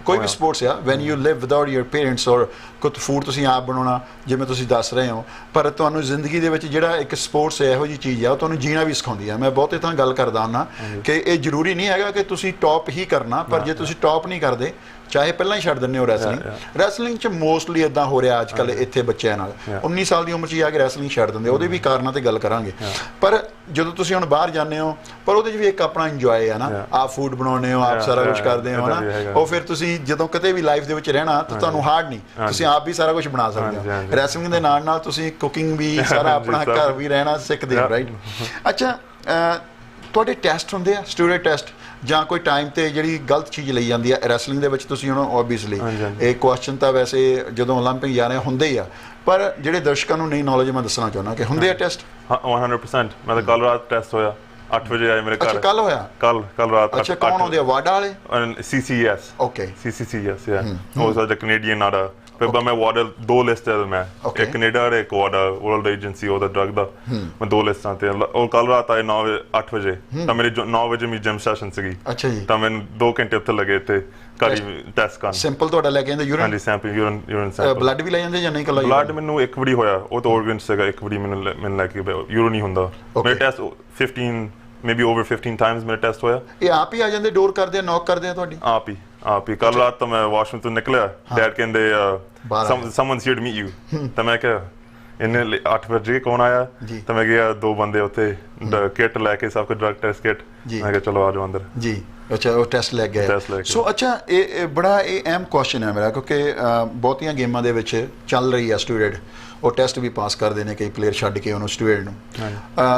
ਕੋਈ ਵੀ ਸਪੋਰਟਸ ਆ। When you Liv without your parents, ਔਰ ਕੁਝ ਫੂਡ ਤੁਸੀਂ ਆਪ ਬਣਾਉਣਾ ਜਿਵੇਂ ਤੁਸੀਂ ਦੱਸ ਰਹੇ ਹੋ, ਪਰ ਤੁਹਾਨੂੰ ਜ਼ਿੰਦਗੀ ਦੇ ਵਿੱਚ ਜਿਹੜਾ ਇੱਕ ਸਪੋਰਟਸ ਇਹੋ ਜਿਹੀ ਚੀਜ਼ ਆ, ਉਹ ਤੁਹਾਨੂੰ ਜੀਣਾ ਵੀ ਸਿਖਾਉਂਦੀ ਆ। ਮੈਂ ਬਹੁਤੇ ਤਾਂ ਗੱਲ ਕਰਦਾ ਹੁੰਦਾ ਕਿ ਇਹ ਜ਼ਰੂਰੀ ਨਹੀਂ ਹੈਗਾ ਕਿ ਤੁਸੀਂ ਟੌਪ ਹੀ ਕਰਨਾ, ਪਰ ਜੇ ਤੁਸੀਂ ਟੌਪ ਨਹੀਂ ਕਰਦੇ, ਚਾਹੇ ਪਹਿਲਾਂ ਹੀ ਛੱਡ ਦਿੰਦੇ ਹੋ ਰੈਸਲਿੰਗ 'ਚ ਮੋਸਟਲੀ ਇੱਦਾਂ ਹੋ ਰਿਹਾ ਅੱਜ ਕੱਲ੍ਹ ਇੱਥੇ ਬੱਚਿਆਂ ਨਾਲ, 19 ਸਾਲ ਦੀ ਉਮਰ 'ਚ ਆ ਕੇ ਰੈਸਲਿੰਗ ਛੱਡ ਦਿੰਦੇ, ਉਹਦੇ ਵੀ ਕਾਰਨਾਂ 'ਤੇ ਗੱਲ ਕਰਾਂਗੇ। ਪਰ ਜਦੋਂ ਤੁਸੀਂ ਹੁਣ ਬਾਹਰ ਜਾਂਦੇ ਹੋ, ਪਰ ਉਹਦੇ 'ਚ ਵੀ ਇੱਕ ਆਪਣਾ ਇੰਜੋਏ ਆ ਨਾ, ਆਪ ਫੂਡ ਬਣਾਉਂਦੇ ਹੋ, ਆਪ ਸਾਰਾ ਕੁਛ ਕਰਦੇ ਹੋ ਨਾ, ਉਹ ਫਿਰ ਤੁਸੀਂ ਜਦੋਂ ਕਿਤੇ ਵੀ ਲਾਈਫ ਦੇ ਵਿੱਚ ਰਹਿਣਾ ਤਾਂ ਤੁਹਾਨੂੰ ਹਾਰਡ ਨਹੀਂ, ਤੁਸੀਂ ਆਪ ਵੀ ਸਾਰਾ ਕੁਛ ਬਣਾ ਸਕਦੇ ਹੋ। ਰੈਸਲਿੰਗ ਦੇ ਨਾਲ ਨਾਲ ਤੁਸੀਂ ਕੁਕਿੰਗ ਵੀ, ਸਾਰਾ ਆਪਣਾ ਘਰ ਵੀ ਰਹਿਣਾ ਸਿੱਖਦੇ ਹੋ, ਰਾਈਟ? ਅੱਛਾ, ਤੁਹਾਡੇ ਟੈਸਟ ਹੁੰਦੇ ਆ, ਸਟੂਡੈਂਟ ਟੈਸਟ, ਜਾਂ ਕੋਈ ਟਾਈਮ ਤੇ ਜਿਹੜੀ ਗਲਤ ਚੀਜ਼ ਲਈ ਜਾਂਦੀ ਹੈ ਰੈਸਲਿੰਗ ਦੇ ਵਿੱਚ? ਤੁਸੀਂ ਹੁਣ ਓਬਵੀਅਸਲੀ ਇਹ ਕੁਐਸਚਨ ਤਾਂ ਵੈਸੇ ਜਦੋਂ ਓਲੰਪਿਕ ਜਾ ਰਹੇ ਹੁੰਦੇ ਹੀ ਆ, ਪਰ ਜਿਹੜੇ ਦਰਸ਼ਕਾਂ ਨੂੰ ਨਹੀਂ ਨੌਲੇਜ, ਮੈਂ ਦੱਸਣਾ ਚਾਹੁੰਦਾ ਕਿ ਹੁੰਦੇ ਆ ਟੈਸਟ। 100%। ਮੈਂ ਤਾਂ ਕੱਲ ਰਾਤ ਟੈਸਟ ਹੋਇਆ, 8 ਵਜੇ ਆਏ ਮੇਰੇ ਘਰ। ਅੱਛਾ, ਕੱਲ ਹੋਇਆ? ਕੱਲ ਰਾਤ। ਅੱਛਾ, ਕੌਣ ਆਉਂਦੇ ਆ, ਵਾਡਾ ਵਾਲੇ? CCS। ਓਕੇ, CCS, ਉਹ ਸਾਡਾ ਕੈਨੇਡੀਅਨ ਆੜਾ। ਫਿਰ ਮੈਂ ਵਾਟਰ 2 ਲਿਸਟ ਹੈ, ਮੈਂ ਇੱਕ ਕੈਨੇਡਾ ਇੱਕ ਵਾਟਰ ਵਰਲਡ ਏਜੰਸੀ ਉਹਦਾ ਡਰਗ ਦਾ, ਮੈਂ 2 ਲਿਸਟਾਂ ਤੇ। ਉਹ ਕੱਲ ਰਾਤ ਆਏ 8 ਵਜੇ, ਤਾਂ ਮੇਰੇ 9 ਵਜੇ ਮੇਰੀ ਜਿਮ ਸੈਸ਼ਨ ਸੀਗੀ। ਅੱਛਾ ਜੀ। ਤਾਂ ਮੈਨੂੰ 2 ਘੰਟੇ ਉੱਥੇ ਲੱਗੇ ਇੱਥੇ ਘਰ ਟੈਸਟ ਕਰਨ। ਸਿੰਪਲ ਤੁਹਾਡਾ ਲੈ ਕੇ ਆਉਂਦੇ ਯੂਰਿਨ? ਹਾਂਜੀ, ਸੈਂਪਲ ਯੂਰਿਨ ਸੈਂਪਲ। ਬਲੱਡ ਵੀ ਲੈ ਜਾਂਦੇ ਜਾਂ ਨਹੀਂ? ਕੱਲਾ ਬਲੱਡ ਮੈਨੂੰ ਇੱਕ ਵਾਰੀ ਹੋਇਆ, ਉਹ ਤਾਂ ਆਰਗਨ ਸੀਗਾ, ਇੱਕ ਵਾਰੀ ਮੈਨੂੰ ਲੈ ਕੇ ਯੂਰਿਨ ਨਹੀਂ ਹੁੰਦਾ। ਮੇਰੇ ਟੈਸਟ 15 ਮੇਬੀ ਓਵਰ 15 ਟਾਈਮਸ ਮੇਰੇ ਟੈਸਟ ਹੋਇਆ। ਇਹ ਆਪ ਹੀ ਆ ਜਾਂਦੇ, ਡੋਰ ਕਰਦੇ ਆ, ਨੌਕ ਕਰਦੇ ਆ ਤੁਹਾਡੀ? ਆਪ ਹੀ। ਕੱਲ ਰਾਤ ਤਾਂ ਮੈਂ ਵਾਸ਼ਰੂਮ ਤੋਂ ਨਿਕਲਿਆ, ਡੈਡ ਕਹਿੰਦੇ someone's here to meet you, ਤਾਂ ਮੈਂ ਕਿਹਾ ਇਹਨੇ 8 ਵਜੇ ਕੌਣ ਆਇਆ ਤਾਂ ਮੈਂ ਗਿਆ 2 ਬੰਦੇ ਉੱਥੇ ਕਿੱਟ ਲੈ ਕੇ ਸਭ ਕੁਝ ਡਰਗ ਟੈਸਟ ਕਿੱਟ ਮੈਂ ਕਿਹਾ ਚਲੋ ਆ ਜਾਓ ਅੰਦਰ ਜੀ ਅੱਛਾ ਉਹ ਟੈਸਟ ਲੈ ਗਏ ਸੋ ਅੱਛਾ ਇਹ ਬੜਾ ਅਹਿਮ ਕੁਐਸਚਨ ਹੈ ਮੇਰਾ ਕਿਉਂਕਿ ਬਹੁਤੀਆਂ ਗੇਮਾਂ ਦੇ ਵਿੱਚ ਚੱਲ ਰਹੀ ਹੈ ਸਟੂਡੈਂਟ ਉਹ ਟੈਸਟ ਵੀ ਪਾਸ ਕਰਦੇ ਨੇ ਕਈ ਪਲੇਅਰ ਛੱਡ ਕੇ ਉਹਨੂੰ ਸਟੂਡੈਂਟ ਨੂੰ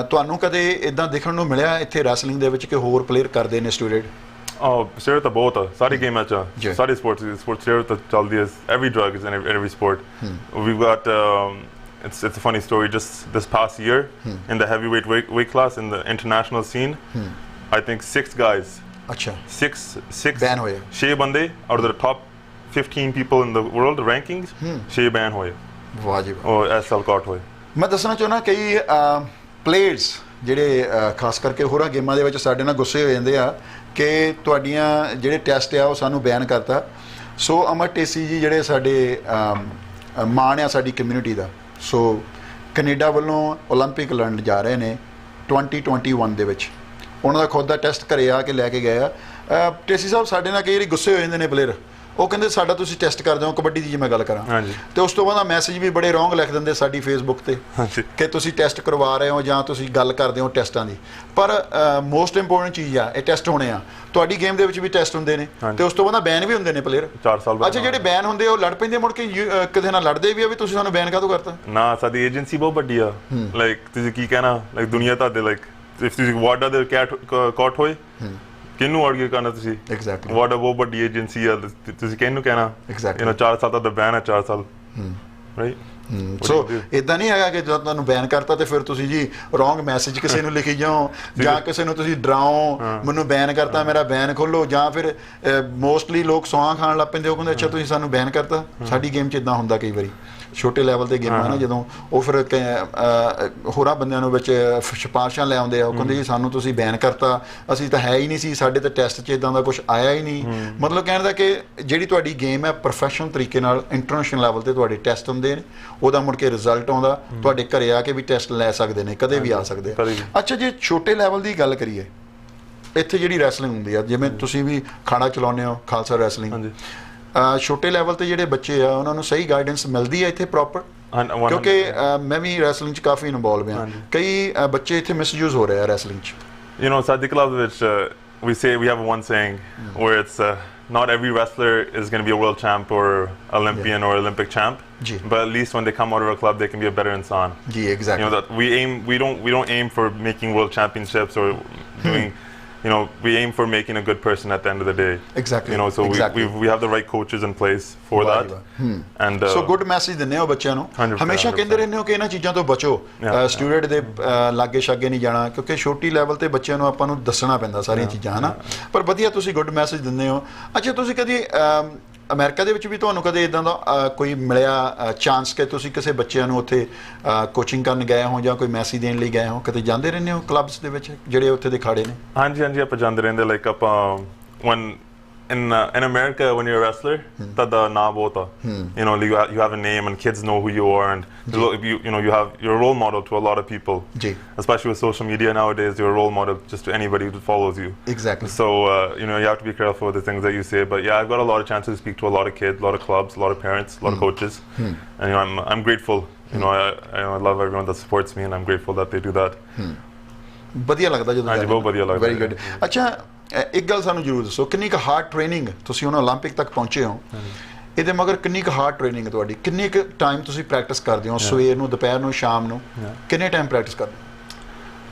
ਤੁਹਾਨੂੰ ਕਦੇ ਇਦਾਂ ਦੇਖਣ ਨੂੰ ਮਿਲਿਆ ਇੱਥੇ ਰੈਸਲਿੰਗ ਦੇ ਵਿੱਚ ਕਿ ਹੋਰ ਪਲੇਅਰ ਕਰਦੇ ਨੇ ਸਟੂਡੈਂਟ ਸਟੀਰੋਇਡ ਤਾਂ ਬਹੁਤ ਆ ਸਾਰੀ ਗੇਮਾਂ 'ਚ ਸਾਰੀ ਸਪੋਰਟਸ ਸਟੀਰੋਇਡ ਤਾਂ ਚੱਲਦੀ ਹੈ every drug is in every sport we've got it's a funny story just this past year in the heavyweight weight class in the international scene I think 6 guys six ban hoye 6 bande out of the top 15 people in the world rankings 6 ban hoye ਵਾਹ ਜੀ ਉਹ SL ਕਾਟ ਹੋਏ ਮੈਂ ਦੱਸਣਾ ਚਾਹੁੰਦਾ ਕਈ players ਜਿਹੜੇ ਖਾਸ ਕਰਕੇ ਹੋਰਾਂ ਗੇਮਾਂ ਦੇ ਵਿੱਚ ਸਾਡੇ ਨਾਲ ਗੁੱਸੇ ਹੋ ਜਾਂਦੇ ਆ ਕਿ ਤੁਹਾਡੀਆਂ ਜਿਹੜੇ ਟੈਸਟ ਆ ਉਹ ਸਾਨੂੰ ਬੈਨ ਕਰਤਾ ਸੋ ਅਮਰ ਢੇਸੀ ਜੀ ਜਿਹੜੇ ਸਾਡੇ ਮਾਣ ਆ ਸਾਡੀ ਕਮਿਊਨਿਟੀ ਦਾ ਸੋ ਕੈਨੇਡਾ ਵੱਲੋਂ ਓਲੰਪਿਕ ਲੜਨ ਜਾ ਰਹੇ ਨੇ 2021 ਦੇ ਵਿੱਚ ਉਹਨਾਂ ਦਾ ਖੁਦ ਦਾ ਟੈਸਟ ਘਰੇ ਆ ਕੇ ਲੈ ਕੇ ਗਏ ਆ ਢੇਸੀ ਸਾਹਿਬ ਸਾਡੇ ਨਾਲ ਕਈ ਵਾਰੀ ਗੁੱਸੇ ਹੋ ਜਾਂਦੇ ਨੇ ਪਲੇਅਰ ਉਹ ਕਹਿੰਦੇ ਸਾਡਾ ਤੁਸੀਂ ਟੈਸਟ ਕਰਦੇ ਹੋ ਕਬੱਡੀ ਦੀ ਜੇ ਮੈਂ ਗੱਲ ਕਰਾਂ ਤੇ ਉਸ ਤੋਂ ਬਾਅਦ ਮੈਸੇਜ ਵੀ ਬੜੇ ਰੋਂਗ ਲਿਖ ਦਿੰਦੇ ਸਾਡੀ ਫੇਸਬੁੱਕ ਤੇ ਕਿ ਤੁਸੀਂ ਟੈਸਟ ਕਰਵਾ ਰਹੇ ਹੋ ਜਾਂ ਤੁਸੀਂ ਗੱਲ ਕਰਦੇ ਹੋ ਟੈਸਟਾਂ ਦੀ ਪਰ ਮੋਸਟ ਇੰਪੋਰਟੈਂਟ ਚੀਜ਼ ਆ ਇਹ ਟੈਸਟ ਹੋਣੇ ਆ ਤੁਹਾਡੀ ਗੇਮ ਦੇ ਵਿੱਚ ਵੀ ਟੈਸਟ ਹੁੰਦੇ ਨੇ ਤੇ ਉਸ ਤੋਂ ਬਾਅਦ ਬੈਨ ਵੀ ਹੁੰਦੇ ਨੇ ਪਲੇਅਰ 4 ਸਾਲ ਬਾਅਦ ਅੱਛਾ ਜਿਹੜੇ ਬੈਨ ਹੁੰਦੇ ਉਹ ਲੜ ਪੈਂਦੇ ਮੁੜ ਕੇ ਕਿਸੇ ਨਾਲ ਲੜਦੇ ਵੀ ਆ ਵੀ ਤੁਸੀਂ ਸਾਨੂੰ ਬੈਨ ਕਾਹਤੋਂ ਕਰਤਾ ਨਾ ਸਾਡੀ ਏਜੰਸੀ ਬਹੁਤ ਵੱਡੀ ਆ ਲਾਈਕ ਤੁਸੀਂ ਕੀ ਕਹਿਣਾ ਲਾਈਕ ਦੁਨੀਆ ਤੁਹਾਡੇ ਲਾਈਕ ਇਫ ਤੁਸੀਂ ਵਾਰਡਾ ਦੇ ਕਾਟ ਹੋਏ ਕਿਹਨੂੰ ਆਰਗੂ ਕਰਨਾ ਤੁਸੀਂ ਐਗਜ਼ੈਕਟਲੀ ਵਾਰਡਾ ਬਹੁਤ ਵੱਡੀ ਏਜੰਸੀ ਆ ਤੁਸੀਂ ਕਿਹਨੂੰ ਕਹਿਣਾ ਐਗਜ਼ੈਕਟਲੀ 4 ਸਾਲ ਦਾ ਬੈਨ ਹੈ 4 ਸਾਲ ਰਾਈਟ ਸੋ ਇਦਾਂ ਨਹੀਂ ਹੈਗਾ ਕਿ ਜਦੋਂ ਤੁਹਾਨੂੰ ਬੈਨ ਕਰਤਾ ਤੇ ਫਿਰ ਤੁਸੀਂ ਜੀ ਰੋਂਗ ਮੈਸੇਜ ਕਿਸੇ ਨੂੰ ਲਿਖੀ ਜਾਓ ਜਾਂ ਕਿਸੇ ਨੂੰ ਤੁਸੀਂ ਡਰਾਓ ਮੈਨੂੰ ਬੈਨ ਕਰਤਾ ਮੇਰਾ ਬੈਨ ਖੋਲੋ ਜਾਂ ਫਿਰ ਮੋਸਟਲੀ ਲੋਕ ਸੌਂ ਖਾਣ ਲੱਗ ਪੈਂਦੇ ਉਹ ਕਹਿੰਦੇ ਅੱਛਾ ਤੁਸੀਂ ਸਾਨੂੰ ਬੈਨ ਕਰਤਾ ਸਾਡੀ ਗੇਮ 'ਚ ਇਦਾਂ ਹੁੰਦਾ ਕਈ ਵਾਰੀ ਛੋਟੇ ਲੈਵਲ ਤੇ ਗੇਮਾਂ ਨੇ ਜਦੋਂ ਉਹ ਫਿਰ ਹੋਰਾਂ ਬੰਦਿਆਂ ਨੂੰ ਵਿੱਚ ਸਿਫਾਰਸ਼ਾਂ ਲੈ ਆਉਂਦੇ ਆ ਉਹ ਕਹਿੰਦੇ ਜੀ ਸਾਨੂੰ ਤੁਸੀਂ ਬੈਨ ਕਰਤਾ ਅਸੀਂ ਤਾਂ ਹੈ ਹੀ ਨਹੀਂ ਸੀ ਸਾਡੇ ਤਾਂ ਟੈਸਟ 'ਚ ਇਦਾਂ ਦਾ ਕੁਝ ਆਇਆ ਹੀ ਨਹੀਂ ਮਤਲਬ ਕਹਿਣ ਦਾ ਕਿ ਜਿਹੜੀ ਤੁਹਾਡੀ ਗੇਮ ਹੈ ਪ੍ਰੋਫੈਸ਼ਨਲ ਤਰੀਕੇ ਨਾਲ ਇੰਟਰਨੈਸ਼ਨਲ ਲੈਵਲ ਤੇ ਤੁਹਾਡੇ ਟੈਸਟ ਹੁੰਦੇ ਨੇ ਉਹਦਾ ਮੁੜ ਕੇ ਰਿਜ਼ਲਟ ਆਉਂਦਾ ਤੁਹਾਡੇ ਘਰੇ ਆ ਕੇ ਵੀ ਟੈਸਟ ਲੈ ਸਕਦੇ ਨੇ ਕਦੇ ਵੀ ਆ ਸਕਦੇ ਆ ਅੱਛਾ ਜੇ ਛੋਟੇ ਲੈਵਲ ਦੀ ਗੱਲ ਕਰੀਏ ਇੱਥੇ ਜਿਹੜੀ ਰੈਸਲਿੰਗ ਹੁੰਦੀ ਆ ਜਿਵੇਂ ਤੁਸੀਂ ਵੀ ਖਾਣਾ ਚਲਾਉਂਦੇ ਹੋ ਖਾਲਸਾ ਰੈਸਲਿੰਗ ਛੋਟੇ ਲੈਵਲ ਤੇ ਜਿਹੜੇ ਬੱਚੇ ਆ ਉਹਨਾਂ ਨੂੰ ਸਹੀ ਗਾਈਡੈਂਸ ਮਿਲਦੀ ਹੈ ਇੱਥੇ ਪ੍ਰੋਪਰ ਕਿਉਂਕਿ ਮੈਂ ਵੀ ਰੈਸਲਿੰਗ 'ਚ ਕਾਫੀ ਇਨਵੋਲਵ ਹਾਂ ਕਈ ਬੱਚੇ ਇੱਥੇ ਮਿਸਯੂਜ਼ ਹੋ ਰਹੇ ਆ ਰੈਸਲਿੰਗ 'ਚ You know, ਸਾਡੇ ਕਲੱਬ ਵਿੱਚ we have one saying where it's not every wrestler is going to be a world champ or Olympian or Olympic champ. But at least when they come out of our club, they can be a better insan. Exactly. You know that we don't aim for making world championships or doing. You know, we aim for making a good person at the end of the day. Exactly. You know, so we have the right coaches in place for that. And so good message ਦਿੰਦੇ ਹੋ ਬੱਚਿਆਂ ਨੂੰ ਹਮੇਸ਼ਾ ਕਹਿੰਦੇ ਰਹਿੰਦੇ ਹੋ ਕਿ ਇਹਨਾਂ ਚੀਜ਼ਾਂ ਤੋਂ ਬਚੋ ਸਟੂਡੈਂਟ ਦੇ ਲਾਗੇ ਛਾਗੇ ਨਹੀਂ ਜਾਣਾ ਕਿਉਂਕਿ ਛੋਟੀ ਲੈਵਲ ਤੇ ਬੱਚਿਆਂ ਨੂੰ ਆਪਾਂ ਨੂੰ ਦੱਸਣਾ ਪੈਂਦਾ ਸਾਰੀਆਂ ਚੀਜ਼ਾਂ ਹਨਾ ਪਰ ਵਧੀਆ ਤੁਸੀਂ ਗੁੱਡ ਮੈਸੇਜ ਦਿੰਦੇ ਹੋ ਅੱਛਾ ਤੁਸੀਂ ਕਦੀ ਅਮਰੀਕਾ ਦੇ ਵਿੱਚ ਵੀ ਤੁਹਾਨੂੰ ਕਦੇ ਇਦਾਂ ਦਾ ਕੋਈ ਮਿਲਿਆ ਚਾਂਸ ਕਿ ਤੁਸੀਂ ਕਿਸੇ ਬੱਚਿਆਂ ਨੂੰ ਉੱਥੇ ਕੋਚਿੰਗ ਕਰਨ ਗਏ ਹੋ ਜਾਂ ਕੋਈ ਮੈਸੇਜ ਦੇਣ ਲਈ ਗਏ ਹੋ ਕਿਤੇ ਜਾਂਦੇ ਰਹਿੰਦੇ ਹੋ ਕਲੱਬਸ ਦੇ ਵਿੱਚ ਜਿਹੜੇ ਉੱਥੇ ਦੇ ਖਾੜੇ ਨੇ ਹਾਂਜੀ ਆਪਾਂ ਜਾਂਦੇ ਰਹਿੰਦੇ ਲਾਈਕ ਆਪਾਂ when in America when you're a wrestler tada na bota you know you have a name and kids know who you are and you're a role model to a lot of people especially with social media nowadays you're a role model just to anybody who follows you exactly so you know you have to be careful with the things that you say but yeah I've got a lot of chances to speak to a lot of kids a lot of clubs a lot of parents a lot of coaches and you know I'm grateful you know I love everyone that supports me and I'm grateful that they do that ਵਧੀਆ ਲੱਗਦਾ ਜਦੋਂ ਹਾਂਜੀ ਬਹੁਤ ਵਧੀਆ ਲੱਗਦਾ very good ਅੱਛਾ ਇੱਕ ਗੱਲ ਸਾਨੂੰ ਜ਼ਰੂਰ ਦੱਸੋ ਕਿੰਨੀ ਕੁ ਹਾਰਡ ਟ੍ਰੇਨਿੰਗ ਤੁਸੀਂ ਹੁਣ ਓਲੰਪਿਕ ਤੱਕ ਪਹੁੰਚੇ ਹੋ ਇਹਦੇ ਮਗਰ ਕਿੰਨੀ ਕੁ ਹਾਰਡ ਟ੍ਰੇਨਿੰਗ ਤੁਹਾਡੀ ਕਿੰਨੀ ਕੁ ਟਾਈਮ ਤੁਸੀਂ ਪ੍ਰੈਕਟਿਸ ਕਰਦੇ ਹੋ ਸਵੇਰ ਨੂੰ ਦੁਪਹਿਰ ਨੂੰ ਸ਼ਾਮ ਨੂੰ ਕਿੰਨੇ ਟਾਈਮ ਪ੍ਰੈਕਟਿਸ ਕਰਦੇ ਹੋ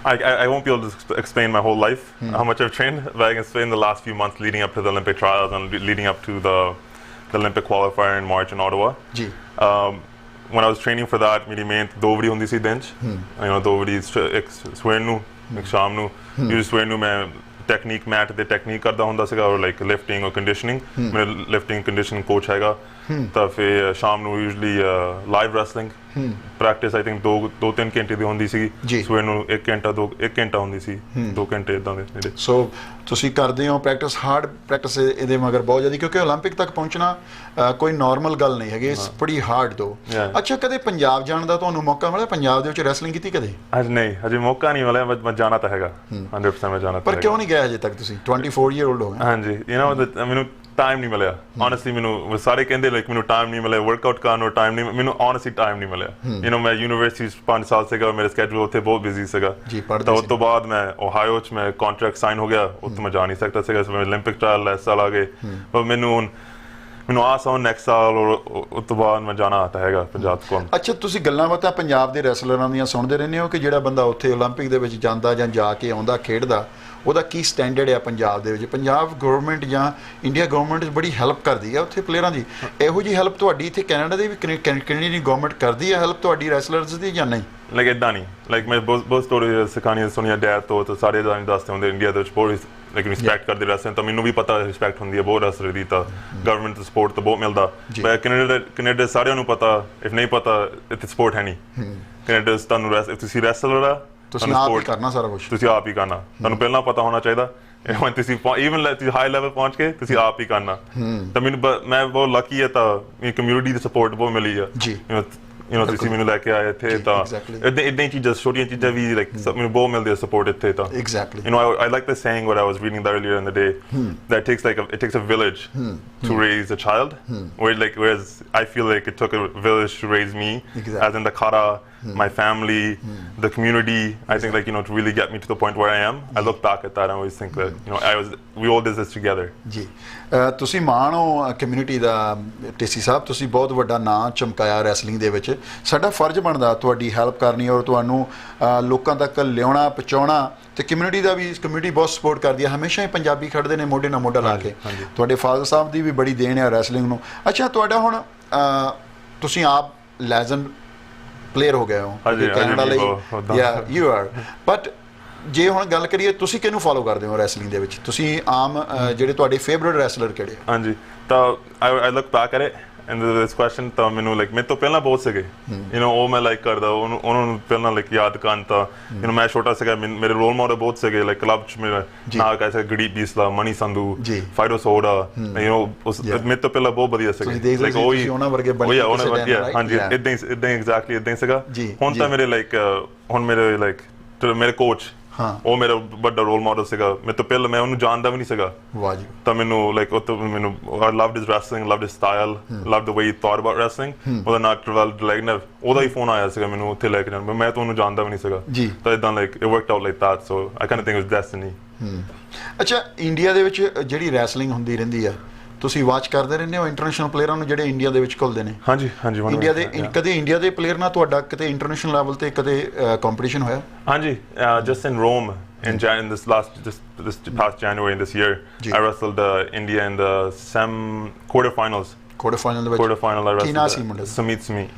I won't be able to explain my whole life how much I've trained but I can explain the last few months leading up to the Olympic trials and leading up to the Olympic qualifier in March in Ottawa when I was training for that ਮੇਰੀ ਮਿਹਨਤ 2 ਵਾਰੀ ਹੁੰਦੀ ਸੀ ਦਿਨ 'ਚ you know 2 ਵਾਰੀ ਇੱਕ ਸਵੇਰ ਨੂੰ ਇੱਕ ਸ਼ਾਮ ਨੂੰ ਯੂਜ਼ਲੀ ਸਵੇਰ ਨੂੰ ਮੈਂ ਟੈਕਨੀਕ ਮੈਟ ਦੇ ਟੈਕਨੀਕ ਕਰਦਾ ਹੁੰਦਾ ਸੀਗਾ ਔਰ ਲਾਈਕ ਲਿਫਟਿੰਗ ਔਰ ਕੰਡੀਸ਼ਨਿੰਗ ਮੇਰਾ ਲਿਫਟਿੰਗ ਕੰਡੀਸ਼ਨਿੰਗ ਕੋਚ ਹੈਗਾ ਤਾਂ ਫਿਰ ਸ਼ਾਮ ਨੂੰ usually live wrestling practice I think 2-3 ਘੰਟੇ ਦੀ ਹੁੰਦੀ ਸੀ ਸਵੇਰ ਨੂੰ 1 ਘੰਟਾ ਹੁੰਦੀ ਸੀ 2 ਘੰਟੇ ਇਦਾਂ ਦੇ ਸੋ ਤੁਸੀਂ ਕਰਦੇ ਹੋ ਪ੍ਰੈਕਟਿਸ ਹਾਰਡ ਪ੍ਰੈਕਟਿਸ ਇਹਦੇ ਮਗਰ ਬਹੁਤ ਜ਼ਿਆਦਾ ਕਿਉਂਕਿ ਓਲੰਪਿਕ ਤੱਕ ਪਹੁੰਚਣਾ ਕੋਈ ਨਾਰਮਲ ਗੱਲ ਨਹੀਂ ਹੈਗੀ ਇਟਸ ਬੜੀ ਹਾਰਡ ਦੋ ਅੱਛਾ ਕਦੇ ਪੰਜਾਬ ਜਾਣ ਦਾ ਤੁਹਾਨੂੰ ਮੌਕਾ ਮਿਲਿਆ ਪੰਜਾਬ ਦੇ ਵਿੱਚ ਰੈਸਲਿੰਗ ਕੀਤੀ ਕਦੇ ਨਹੀਂ ਹਜੇ ਮੌਕਾ ਨਹੀਂ ਮਿਲਿਆ ਮੈਂ ਜਾਣਾ ਤਾਂ ਹੈਗਾ 100% ਮੈਂ ਜਾਣਾ ਪਰ ਕਿਉਂ ਨਹੀਂ ਗਏ ਹਜੇ ਤੱਕ ਤੁਸੀਂ 24 ਈਅਰ 올ਡ ਹੋ ਗਏ ਹਾਂਜੀ ਯੂ نو ਮੈਨੂੰ ਟਾਈਮ ਨਹੀਂ ਮਿਲਿਆ honestly ਮੈਨੂੰ ਸਾਰੇ ਕਹਿੰਦੇ ਲਾਈਕ ਮੈਨੂੰ ਟਾਈਮ ਨਹੀਂ ਮਿਲਿਆ ਵਰਕਆਊਟ ਕਰਨ ਨੂੰ ਟਾਈਮ ਨਹੀਂ ਮੈਨੂੰ honestly ਟਾਈਮ ਨਹੀਂ ਮਿਲਿਆ ਮੈਂ ਯੂਨੀਵਰਸਿਟੀ 5 ਸਾਲ ਸੀਗਾ ਮੇਰੇ ਸਕੇਡਿਊਲ ਉੱਥੇ ਬਹੁਤ ਬਿਜ਼ੀ ਸੀਗਾ ਤਾਂ ਉਸ ਤੋਂ ਬਾਅਦ ਮੈਂ ਓਹਾਇਓ 'ਚ ਮੈਂ ਕੰਟਰੈਕਟ ਸਾਈਨ ਹੋ ਗਿਆ ਉੱਥੇ ਮੈਂ ਜਾ ਨਹੀਂ ਸਕਦਾ ਸੀਗਾ ਮੈਂ 올림픽 ਟ੍ਰਾਇਲ ਇਸ ਸਾਲ ਆ ਗਏ ਪਰ ਮੈਨੂੰ ਆਸ ਆ ਨੈਕਸਟ ਸਾਲ ਉਸ ਤੋਂ ਬਾਅਦ ਮੈਂ ਜਾਣਾ ਤਾਂ ਹੈਗਾ ਪੰਜਾਬ ਕੋਲ। ਅੱਛਾ ਤੁਸੀਂ ਗੱਲਾਂ ਬਾਤਾਂ ਪੰਜਾਬ ਦੇ ਰੈਸਲਰਾਂ ਦੀਆਂ ਸੁਣਦੇ ਰਹਿੰਦੇ ਹੋ ਕਿ ਜਿਹੜਾ ਬੰਦਾ ਉੱਥੇ 올림픽 ਦੇ ਵਿੱਚ ਜਾਂਦਾ ਜਾਂ ਜਾ ਕੇ ਆਉਂਦਾ ਖੇਡਦਾ ਉਹਦਾ ਕੀ ਸਟੈਂਡਰਡ ਆ ਪੰਜਾਬ ਦੇ ਵਿੱਚ? ਪੰਜਾਬ ਗਵਰਨਮੈਂਟ ਜਾਂ ਇੰਡੀਆ ਗਵਰਨਮੈਂਟ ਬੜੀ ਹੈਲਪ ਕਰਦੀ ਆ ਉੱਥੇ ਪਲੇਅਰਾਂ ਦੀ, ਇਹੋ ਜਿਹੀ ਹੈਲਪ ਤੁਹਾਡੀ ਇੱਥੇ ਕੈਨੇਡਾ ਦੇ ਵੀ ਕੈਨੇਡੀਅਨ ਗਵਰਨਮੈਂਟ ਕਰਦੀ ਆ ਹੈਲਪ ਤੁਹਾਡੀ ਰੈਸਲਰਸ ਦੀ ਜਾਂ ਨਹੀਂ? ਲਾਈਕ ਇੱਦਾਂ ਨਹੀਂ ਲਾਈਕ ਮੈਂ ਬਹੁਤ ਸਟੋਰੀ ਸਿਖਾਉਣੀਆਂ ਸੁਣੀਆਂ ਡੈਡ ਤੋਂ ਤਾਂ ਸਾਰੇ ਦੱਸਦੇ ਹੁੰਦੇ ਇੰਡੀਆ ਦੇ ਵਿੱਚ ਬਹੁਤ ਲਾਈਕ ਰਿਸਪੈਕਟ ਕਰਦੇ ਰੈਸਲਰ ਤਾਂ ਮੈਨੂੰ ਵੀ ਪਤਾ ਰਿਸਪੈਕਟ ਹੁੰਦੀ ਹੈ ਬਹੁਤ ਰੈਸਲਰ ਦੀ ਤਾਂ ਗਵਰਨਮੈਂਟ ਤੋਂ ਸਪੋਰਟ ਤਾਂ ਬਹੁਤ ਮਿਲਦਾ ਪਰ ਕੈਨੇਡਾ ਸਾਰਿਆਂ ਨੂੰ ਪਤਾ ਇਫ ਨਹੀਂ ਪਤਾ ਇੱਥੇ ਸਪੋਰਟ ਹੈ ਨਹੀਂ ਕੈਨੇਡਾ ਤੁਹਾਨੂੰ ਤੁਸੀਂ ਰੈਸਲਰ ਆ ਤੁਸੀਂ ਆਪ ਹੀ ਕਰਨਾ ਸਾਰਾ ਕੁਝ ਤੁਸੀਂ ਆਪ ਹੀ ਕਰਨਾ ਤੁਹਾਨੂੰ ਪਹਿਲਾਂ ਪਤਾ ਹੋਣਾ ਚਾਹੀਦਾ ਤੁਸੀਂ ਈਵਨ ਤੁਸੀਂ ਹਾਈ ਲੈਵਲ ਪਹੁੰਚ ਕੇ ਤੁਸੀਂ ਆਪ ਹੀ ਕਰਨਾ ਤਾਂ ਮੈਨੂੰ ਮੈਂ ਬਹੁਤ ਲੱਕੀ ਹੈ ਤਾਂ ਕਮਿਊਨਿਟੀ ਦੀ ਸਪੋਰਟ ਬਹੁਤ ਮਿਲੀ ਆ ਜੀ ਤੁਸੀਂ ਮੈਨੂੰ ਲੈ ਕੇ ਆਏ ਇੱਥੇ ਤਾਂ ਇੱਦਾਂ ਹੀ ਚੀਜ਼ਾਂ ਛੋਟੀਆਂ ਚੀਜ਼ਾਂ ਵੀ ਲਾਈਕ ਮੈਨੂੰ ਬਹੁਤ ਮਿਲਦੀ ਹੈ ਸਪੋਰਟ ਇੱਥੇ ਤਾਂ I like the saying what I was reading earlier in the day that it takes a village to raise a child whereas I feel like it took a village to raise me as in the Kara my family the community I think like to really get me to the point where I am I look back at that and I always think that we all did this together ਜੀ ਤੁਸੀਂ ਮਾਣ ਹੋ community ਦਾ ਟੇਸੀ ਸਾਹਿਬ ਤੁਸੀਂ ਬਹੁਤ ਵੱਡਾ ਨਾਂ ਚਮਕਾਇਆ wrestling ਦੇ ਵਿੱਚ ਸਾਡਾ ਫਰਜ਼ ਬਣਦਾ ਤੁਹਾਡੀ ਹੈਲਪ ਕਰਨੀ ਔਰ ਤੁਹਾਨੂੰ ਲੋਕਾਂ ਤੱਕ ਲਿਆਉਣਾ ਪਹੁੰਚਾਉਣਾ ਤੇ ਕਮਿਊਨਿਟੀ ਦਾ ਵੀ ਕਮਿਊਨਿਟੀ ਬਹੁਤ ਸਪੋਰਟ ਕਰਦੀ ਹੈ ਹਮੇਸ਼ਾ ਹੀ ਪੰਜਾਬੀ ਖੜਦੇ ਨੇ ਮੋਢੇ ਨਾਲ ਮੋਢਾ ਲਾ ਕੇ ਤੁਹਾਡੇ ਫਾਦਰ ਸਾਹਿਬ ਦੀ ਵੀ ਬੜੀ ਦੇਣ ਹੈ ਰੈਸਲਿੰਗ ਨੂੰ ਅੱਛਾ ਤੁਹਾਡਾ ਹੁਣ ਤੁਸੀਂ ਆਪ ਲੈਜੈਂਡ ਪਲੇਅਰ ਹੋ ਗਏ ਹੋ ਕੈਨੇਡਾ ਲਈ ਯੂ ਆਰ ਬਟ ਜੇ ਹੁਣ ਗੱਲ ਕਰੀਏ ਤੁਸੀਂ ਕਿਹਨੂੰ ਫੋਲੋ ਕਰਦੇ ਹੋ ਰੈਸਲਿੰਗ ਦੇ ਵਿੱਚ ਤੁਸੀਂ ਆਮ ਜਿਹੜੇ ਤੁਹਾਡੇ ਫੇਵਰਿਟ ਰੈਸਲਰ ਕਿਹੜੇ ਹਾਂਜੀ ਤਾਂ I look back at it and this question ਤਾਂ ਮੈਨੂੰ ਲਾਈਕ ਮੇਰੇ ਤੋਂ ਪਹਿਲਾਂ ਬਹੁਤ ਸੀਗੇ ਉਹ ਮੈਂ ਲਾਈਕ ਕਰਦਾ ਉਹਨਾਂ ਨੂੰ ਪਹਿਲਾਂ ਲਾਈਕ ਯਾਦ ਕਰਨ ਤਾਂ ਮੈਂ ਛੋਟਾ ਸੀਗਾ ਮੇਰੇ ਰੋਲ ਮਾਡਲ ਬਹੁਤ ਸੀਗੇ ਲਾਈਕ ਕਲੱਬ 'ਚ ਮੇਰਾ ਨਾਲ ਕੈਸੇ ਗੜੀ ਬੀਸਲਾ ਮਨੀ ਸੰਧੂ ਫਾਈਟੋ ਸੋਡਾ ਮੇਰੇ ਤੋਂ ਪਹਿਲਾਂ ਬਹੁਤ ਵਧੀਆ ਸੀਗੇ ਲਾਈਕ ਉਹਨਾਂ ਵਰਗੇ ਹਾਂਜੀ ਇੱਦਾਂ ਹੀ ਐਗਜ਼ੈਕਟਲੀ ਇੱਦਾਂ ਹੀ ਸੀਗਾ ਹੁਣ ਤਾਂ ਮੇਰੇ ਲਾਈਕ ਹੁਣ ਮੇਰੇ ਕੋਚ ਉਹ ਮੇਰਾ ਵੱਡਾ ਰੋਲ ਮਾਡਲ ਸੀਗਾ ਮੇਰੇ ਤੋਂ ਪਹਿਲਾਂ ਮੈਂ ਉਹਨੂੰ ਜਾਣਦਾ ਵੀ ਨਹੀਂ ਸੀਗਾ ਤਾਂ ਮੈਨੂੰ ਲਾਈਕ ਮੈਨੂੰ I loved his wrestling loved his style loved the way he thought about wrestling ਉਹਦਾ ਨਾਂ ਟਰਵੈਲ ਲੈਗਨਰ ਉਹਦਾ ਹੀ ਫੋਨ ਆਇਆ ਸੀਗਾ ਮੈਨੂੰ ਉੱਥੇ ਲੈ ਕੇ ਜਾਣ ਮੈਂ ਤਾਂ ਉਹਨੂੰ ਜਾਣਦਾ ਵੀ ਨਹੀਂ ਸੀਗਾ ਤਾਂ ਇੱਦਾਂ like it worked out like that so I kind of think it was destiny ਅੱਛਾ ਇੰਡੀਆ ਦੇ ਵਿੱਚ ਜਿਹੜੀ ਰੈਸਲਿੰਗ ਹੁੰਦੀ ਰਹਿੰਦੀ ਆ ਤੁਸੀਂ ਵਾਚ ਕਰਦੇ ਰਹਿੰਦੇ ਹੋ ਇੰਟਰਨੈਸ਼ਨਲ ਪਲੇਅਰਾਂ ਨੂੰ ਜਿਹੜੇ ਇੰਡੀਆ ਦੇ ਵਿੱਚ ਘੁਲਦੇ ਨੇ ਹਾਂਜੀ ਹਾਂਜੀ ਇੰਡੀਆ ਦੇ ਕਦੇ ਇੰਡੀਆ ਦੇ ਪਲੇਅਰ ਨਾਲ ਤੁਹਾਡਾ ਕਿਤੇ ਇੰਟਰਨੈਸ਼ਨਲ ਲੈਵਲ ਤੇ ਕਦੇ ਕੰਪੀਟੀਸ਼ਨ ਹੋਇਆ ਹਾਂਜੀ just in Rome in this past January in this year I wrestled India in the quarterfinal I wrestled Sumit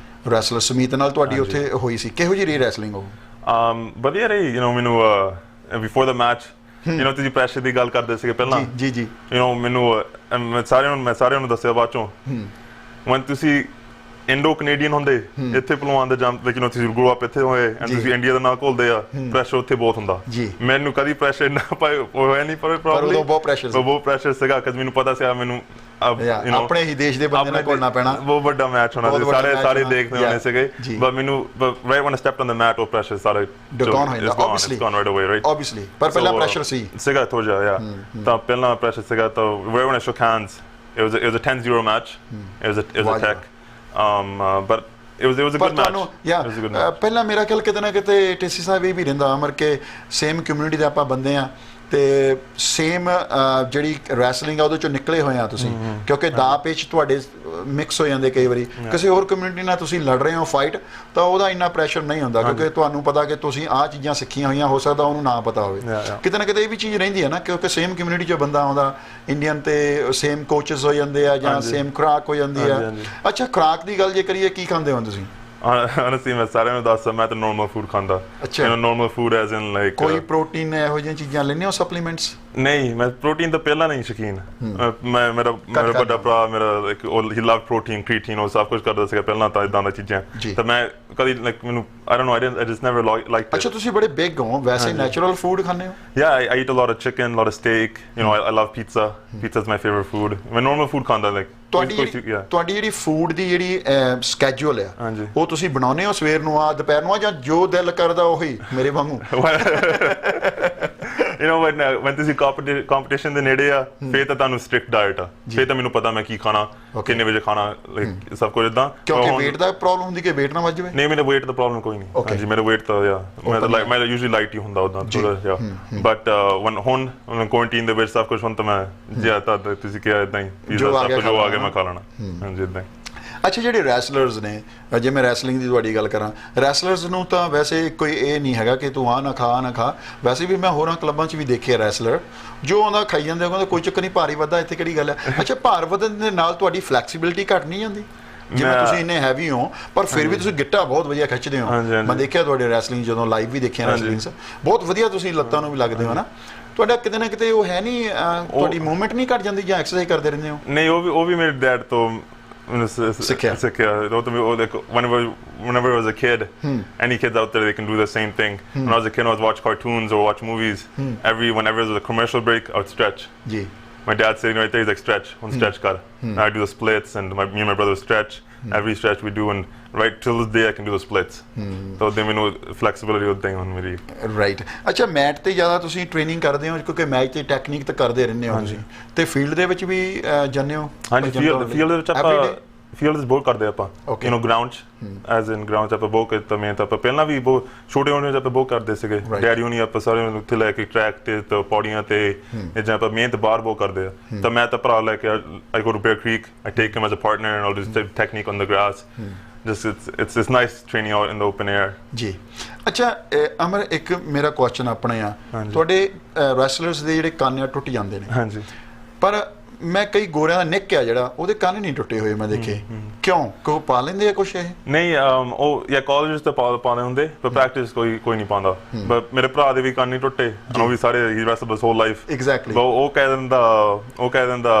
wrestler Sumit ਨਾਲ ਤੁਹਾਡੀ ਉੱਥੇ ਹੋਈ ਸੀ ਕਿਹੋ ਜਿਹੀ ਰਹੀ ਰੈਸਲਿੰਗ ਉਹ ਵਧੀਆ ਰਹੀ ਮੈਨੂੰ before the match ਤੁਸੀਂ ਪ੍ਰੈਸ਼ਰ ਦੀ ਗੱਲ ਕਰਦੇ ਸੀਗੇ ਪਹਿਲਾਂ ਜੀ ਮੈਨੂੰ ਮੈਂ ਸਾਰਿਆਂ ਨੂੰ ਦੱਸਿਆ ਬਾਅਦ ਚੋਂ when ਤੁਸੀਂ ਇੰਡੋ ਕੈਨੇਡੀਅਨ ਹੁੰਦੇ ਇੱਥੇ ਪਹਿਲਵਾਨ ਦੇ ਜੰਪ ਲੇਕਿਨ ਤੁਸੀਂ ਗਰੋ ਅਪ ਇੱਥੇ ਹੋਏ ਐਂਡ ਤੁਸੀਂ ਇੰਡੀਆ ਦਾ ਨਾਂ ਘੋਲਦੇ ਆ ਪ੍ਰੈਸ਼ਰ ਉੱਥੇ ਬਹੁਤ ਹੁੰਦਾ ਮੈਨੂੰ ਕਦੀ ਪ੍ਰੈਸ਼ਰ ਨਾ ਹੋਇਆ ਨਹੀਂ ਪਰ ਪ੍ਰੋਬਲਮ ਬਹੁਤ ਪ੍ਰੈਸ਼ਰ ਸੀਗਾ ਕਿ ਮੈਨੂੰ ਪਤਾ ਸੀ ਮੈਨੂੰ ਆਪਣੇ ਹੀ ਦੇਸ਼ ਦੇ ਬੰਦੇ ਨਾਲ ਘੋਲਣਾ ਪੈਣਾ ਬਹੁਤ ਵੱਡਾ ਮੈਚ ਹੋਣਾ ਸੀ ਸਾਰੇ ਦੇਖਦੇ ਹੋਣੇ ਸੀਗੇ but ਮੈਨੂੰ right when I stepped on the mat ਉਹ ਪ੍ਰੈਸ਼ਰ ਸਾਰੇ ਡਾਊਨ ਹੋ ਜਾਂਦਾ obviously it's gone right away right obviously ਪਰ ਪਹਿਲਾਂ ਪ੍ਰੈਸ਼ਰ ਸੀਗਾ ਥੋੜਾ ਤਾਂ ਪਹਿਲਾਂ ਪ੍ਰੈਸ਼ਰ ਸੀਗਾ ਤਾਂ right when I shook hands it was a 10-0 match it was a tech but it was a good match ਪਹਿਲਾਂ ਮੇਰਾ ਖਿਆਲ ਕਿਤੇ ਨਾ ਕਿਤੇ ਟੇਸੀ ਸਾਹਿਬ ਇਹ ਵੀ ਰਹਿੰਦਾ ਅਮਰ ਕੇ ਸੇਮ ਕਮਿਊਨਿਟੀ ਦੇ ਆਪਾਂ ਬੰਦੇ ਆ ਤੇ ਸੇਮ ਜਿਹੜੀ ਰੈਸਲਿੰਗ ਆ ਉਹਦੇ ਚੋਂ ਨਿਕਲੇ ਹੋਏ ਆ ਤੁਸੀਂ ਕਿਉਂਕਿ ਦਾ ਪੇਚ ਤੁਹਾਡੇ ਮਿਕਸ ਹੋ ਜਾਂਦੇ ਕਈ ਵਾਰੀ ਕਿਸੇ ਹੋਰ ਕਮਿਊਨਿਟੀ ਨਾਲ ਤੁਸੀਂ ਲੜ ਰਹੇ ਹੋ ਫਾਈਟ ਤਾਂ ਉਹਦਾ ਇੰਨਾ ਪ੍ਰੈਸ਼ਰ ਨਹੀਂ ਹੁੰਦਾ ਕਿਉਂਕਿ ਤੁਹਾਨੂੰ ਪਤਾ ਕਿ ਤੁਸੀਂ ਆਹ ਚੀਜ਼ਾਂ ਸਿੱਖੀਆਂ ਹੋਈਆਂ ਹੋ ਸਕਦਾ ਉਹਨੂੰ ਨਾ ਪਤਾ ਹੋਵੇ ਕਿਤੇ ਨਾ ਕਿਤੇ ਇਹ ਵੀ ਚੀਜ਼ ਰਹਿੰਦੀ ਹੈ ਨਾ ਕਿਉਂਕਿ ਸੇਮ ਕਮਿਊਨਿਟੀ 'ਚੋਂ ਬੰਦਾ ਆਉਂਦਾ ਇੰਡੀਅਨ ਤੇ ਸੇਮ ਕੋਚਸ ਹੋ ਜਾਂਦੇ ਆ ਜਾਂ ਸੇਮ ਖੁਰਾਕ ਹੋ ਜਾਂਦੀ ਆ ਅੱਛਾ ਖੁਰਾਕ ਦੀ ਗੱਲ ਜੇ ਕਰੀਏ ਕੀ ਖਾਂਦੇ ਹੋ ਤੁਸੀਂ honestly ਮੈਂ ਸਾਰਿਆਂ ਨੂੰ ਦੱਸਦਾ ਮੈਂ ਤਾਂ ਨਾਰਮਲ ਫੂਡ ਖਾਂਦਾ ਨਾਰਮਲ ਫੂਡ ਐਜ਼ ਇਨ ਲਾਈਕ ਕੋਈ ਪ੍ਰੋਟੀਨ ਇਹੋ ਜਿਹੀਆਂ ਚੀਜ਼ਾਂ ਲੈਂਦੇ ਹੋ ਸਪਲੀਮੈਂਟਸ ਨਹੀਂ ਮੈਂ ਪ੍ਰੋਟੀਨ ਤਾਂ ਪਹਿਲਾਂ ਨਹੀਂ ਸ਼ੌਕੀਨ ਮੇਰਾ ਵੱਡਾ ਭਰਾ ਮੇਰਾ ਲਾਈਕ ਹੀ ਲਵ ਪ੍ਰੋਟੀਨ ਕ੍ਰੀਟੀਨ ਉਹ ਸਭ ਕੁਝ ਕਰਦਾ ਸੀਗਾ ਪਹਿਲਾਂ ਤਾਂ ਇਦਾਂ ਦੀਆਂ ਚੀਜ਼ਾਂ ਤਾਂ ਮੈਂ ਕਦੀ ਲਾਈਕ ਮੈਨੂੰ I don't know I just never liked it ਅੱਛਾ ਤੁਸੀਂ ਬੜੇ ਬਿਗ ਹੋ ਵੈਸੇ ਨੈਚੁਰਲ ਫੂਡ ਖਾਂਦੇ ਹੋ yeah I eat a lot of chicken a lot of steak I love pizza is my favorite food ਮੈਂ ਨਾਰਮਲ ਫੂਡ ਖਾਂਦਾ like ਤੁਹਾਡੀ ਜਿਹੜੀ ਫੂਡ ਦੀ ਜਿਹੜੀ ਸਕੈਜੂਅਲ ਆ ਉਹ ਤੁਸੀਂ ਬਣਾਉਂਦੇ ਹੋ ਸਵੇਰ ਨੂੰ ਆ ਦੁਪਹਿਰ ਨੂੰ ਆ ਜਾਂ ਜੋ ਦਿਲ ਕਰਦਾ ਉਹੀ ਮੇਰੇ ਵਾਂਗੂ you know when ਤੁਸੀਂ competition ਦੇ ਨੇੜੇ ਆ ਫਿਰ ਤਾਂ ਤੁਹਾਨੂੰ ਸਟ੍ਰਿਕਟ ਡਾਈਟ ਆ ਫਿਰ ਤਾਂ ਮੈਨੂੰ ਪਤਾ ਮੈਂ ਕੀ ਖਾਣਾ ਕਿੰਨੇ ਵਜੇ ਖਾਣਾ ਲਾਈਕ ਸਭ ਕੁਝ ਇਦਾਂ ਕਿਉਂਕਿ weight ਦਾ ਪ੍ਰੋਬਲਮ ਹੁੰਦੀ ਕਿ weight ਨਾ ਵੱਜ ਜਾਵੇ ਨਹੀਂ ਮੇਰੇ weight ਦਾ ਪ੍ਰੋਬਲਮ ਕੋਈ ਨਹੀਂ ਹਾਂਜੀ ਮੇਰਾ weight ਤਾਂ ਮੈਂ usually light ਹੀ ਹੁੰਦਾ ਉਦਾਂ ਥੋੜਾ ਜਿਹਾ ਬਟ ਹੁਣ ਕੁਆਰੰਟਾਈਨ ਦੇ ਵਿੱਚ ਸਭ ਕੁਝ ਹੁਣ ਤਾਂ ਮੈਂ ਜਿਆਦਾ ਤੁਸੀਂ ਕਿਹਾ ਇਦਾਂ ਹੀ ਪੀਜ਼ਾ ਸਭ ਕੁਝ ਆ ਗਿਆ ਮੈਂ ਖਾ ਲੈਣਾ ਹਾਂਜੀ ਇਦਾਂ ਅੱਛਾ ਜਿਹੜੇ ਰੈਸਲਰਸ ਨੇ ਜੇ ਮੈਂ ਰੈਸਲਿੰਗ ਦੀ ਤੁਹਾਡੀ ਗੱਲ ਕਰਾਂ ਰੈਸਲਰਸ ਨੂੰ ਤਾਂ ਵੈਸੇ ਕੋਈ ਇਹ ਨਹੀਂ ਹੈਗਾ ਕਿ ਤੂੰ ਆਹ ਨਾ ਖਾ ਵੈਸੇ ਵੀ ਮੈਂ ਹੋਰਾਂ ਕਲੱਬਾਂ 'ਚ ਵੀ ਦੇਖੇ ਰੈਸਲਰ ਜੋ ਉਹਦਾ ਖਾਈ ਜਾਂਦੇ ਕਹਿੰਦੇ ਕੋਈ ਚੱਕਰ ਨਹੀਂ ਭਾਰੀ ਵੱਧਦਾ ਇੱਥੇ ਕਿਹੜੀ ਗੱਲ ਹੈ ਅੱਛਾ ਭਾਰ ਵਧਣ ਦੇ ਨਾਲ ਤੁਹਾਡੀ ਫਲੈਕਸੀਬਿਲਿਟੀ ਘੱਟ ਨਹੀਂ ਜਾਂਦੀ ਜਿਵੇਂ ਤੁਸੀਂ ਇੰਨੇ ਹੈਵੀ ਹੋ ਪਰ ਫਿਰ ਵੀ ਤੁਸੀਂ ਗਿੱਟਾ ਬਹੁਤ ਵਧੀਆ ਖਿੱਚਦੇ ਹੋ ਮੈਂ ਦੇਖਿਆ ਤੁਹਾਡੇ ਰੈਸਲਿੰਗ ਜਦੋਂ ਲਾਈਵ ਵੀ ਦੇਖਿਆ ਰੈਸਲਿੰਗਸ ਬਹੁਤ ਵਧੀਆ ਤੁਸੀਂ ਲੱਤਾਂ ਨੂੰ ਵੀ ਲੱਗਦੇ ਹੋ ਨਾ ਤੁਹਾਡਾ ਕਿਤੇ ਨਾ ਕਿਤੇ ਉਹ ਹੈ ਨਹੀਂ ਤੁਹਾਡੀ ਮੂਵਮੈਂਟ ਨਹੀਂ ਘੱਟ ਜਾਂਦੀ ਜਾਂ ਐਕਸਰਸਾਈਜ਼ ਕਰਦੇ ਰਹਿੰਦੇ ਹੋ ਨਹੀਂ ਉਹ ਵੀ ਮੇਰੇ ਡੈਡ ਤੋਂ whenever I was a kid, any kids out there, they can do the same thing. When I was a kid, I would watch cartoons or watch movies. Whenever there was a commercial break, I would stretch. My dad's sitting right there, he's like, stretch, stretch kar. I do the splits, and me and my brother stretch. Every stretch we do, and right till this day I can do the splits. So then we know flexibility होता है मेरी. Right. अच्छा mat ते ज़्यादा तुसी training करते हो क्योंकि मैच ते टेक्निक तो करते रहने हो तुसी. ते फील्ड दे विच भी जाने हो. हाँ जी फील्ड दे विच आप ਫੀਲਡ ਵਿੱਚ ਬਹੁਤ ਕਰਦੇ ਆਪਾਂ you know ground as in ground 'ਚ ਆਪਾਂ ਬਹੁਤ ਕੀਤਾ ਮੈਂ ਤਾਂ ਆਪਾਂ ਪਹਿਲਾਂ ਵੀ ਬਹੁਤ ਛੋਟੇ ਹੁੰਦੇ ਆਪਾਂ ਬਹੁਤ ਕਰਦੇ ਸੀਗੇ ਡੈਡੀ ਹੁਣੀ ਆਪਾਂ ਸਾਰੇ ਉੱਥੇ ਲੈ ਕੇ ਟਰੈਕ ਤੇ ਪੌੜੀਆਂ ਤੇ ਇਹ ਜਾਂ ਆਪਾਂ ਮਿਹਨਤ ਬਾਹਰ ਬਹੁਤ ਕਰਦੇ ਆ ਤਾਂ ਮੈਂ ਤਾਂ ਭਰਾ ਲੈ ਕੇ I go to Bear Creek I take him as a partner and all this technique on the grass just it's nice training out in the open air ਜੀ ਅੱਛਾ ਅਮਰ ਇੱਕ ਮੇਰਾ ਕੁਐਸਚਨ ਆਪਣੇ ਆ ਤੁਹਾਡੇ ਰੈਸਲਰਸ ਦੇ ਜਿਹੜੇ ਕੰਨ ਟੁੱਟ ਜਾਂਦੇ ਨੇ ਹਾਂਜੀ ਪਰ ਮੈਂ ਕਈ ਗੋਰਿਆਂ ਦਾ ਨਿੱਕ ਆ ਜਿਹੜਾ ਉਹਦੇ ਕੰਨ ਨਹੀਂ ਟੁੱਟੇ ਹੋਏ ਮੈਂ ਦੇਖੇ ਕਿਉਂ ਕੋ ਪਾ ਲੈਂਦੇ ਆ ਕੁਛ ਇਹ ਨਹੀਂ ਉਹ ਜਾਂ ਕਾਲਜ ਤੇ ਪਾਉਂਦੇ ਹੁੰਦੇ ਪਰ ਪ੍ਰੈਕਟਿਸ ਕੋਈ ਨਹੀਂ ਪਾਉਂਦਾ ਬਟ ਮੇਰੇ ਭਰਾ ਦੇ ਵੀ ਕੰਨ ਨਹੀਂ ਟੁੱਟੇ ਉਹ ਵੀ ਸਾਰੇ ਹੀ ਰੈਸਲ ਬਸ ਹੋਲ ਲਾਈਫ ਐਗਜ਼ੈਕਟਲੀ ਉਹ ਕਹਿ ਦਿੰਦਾ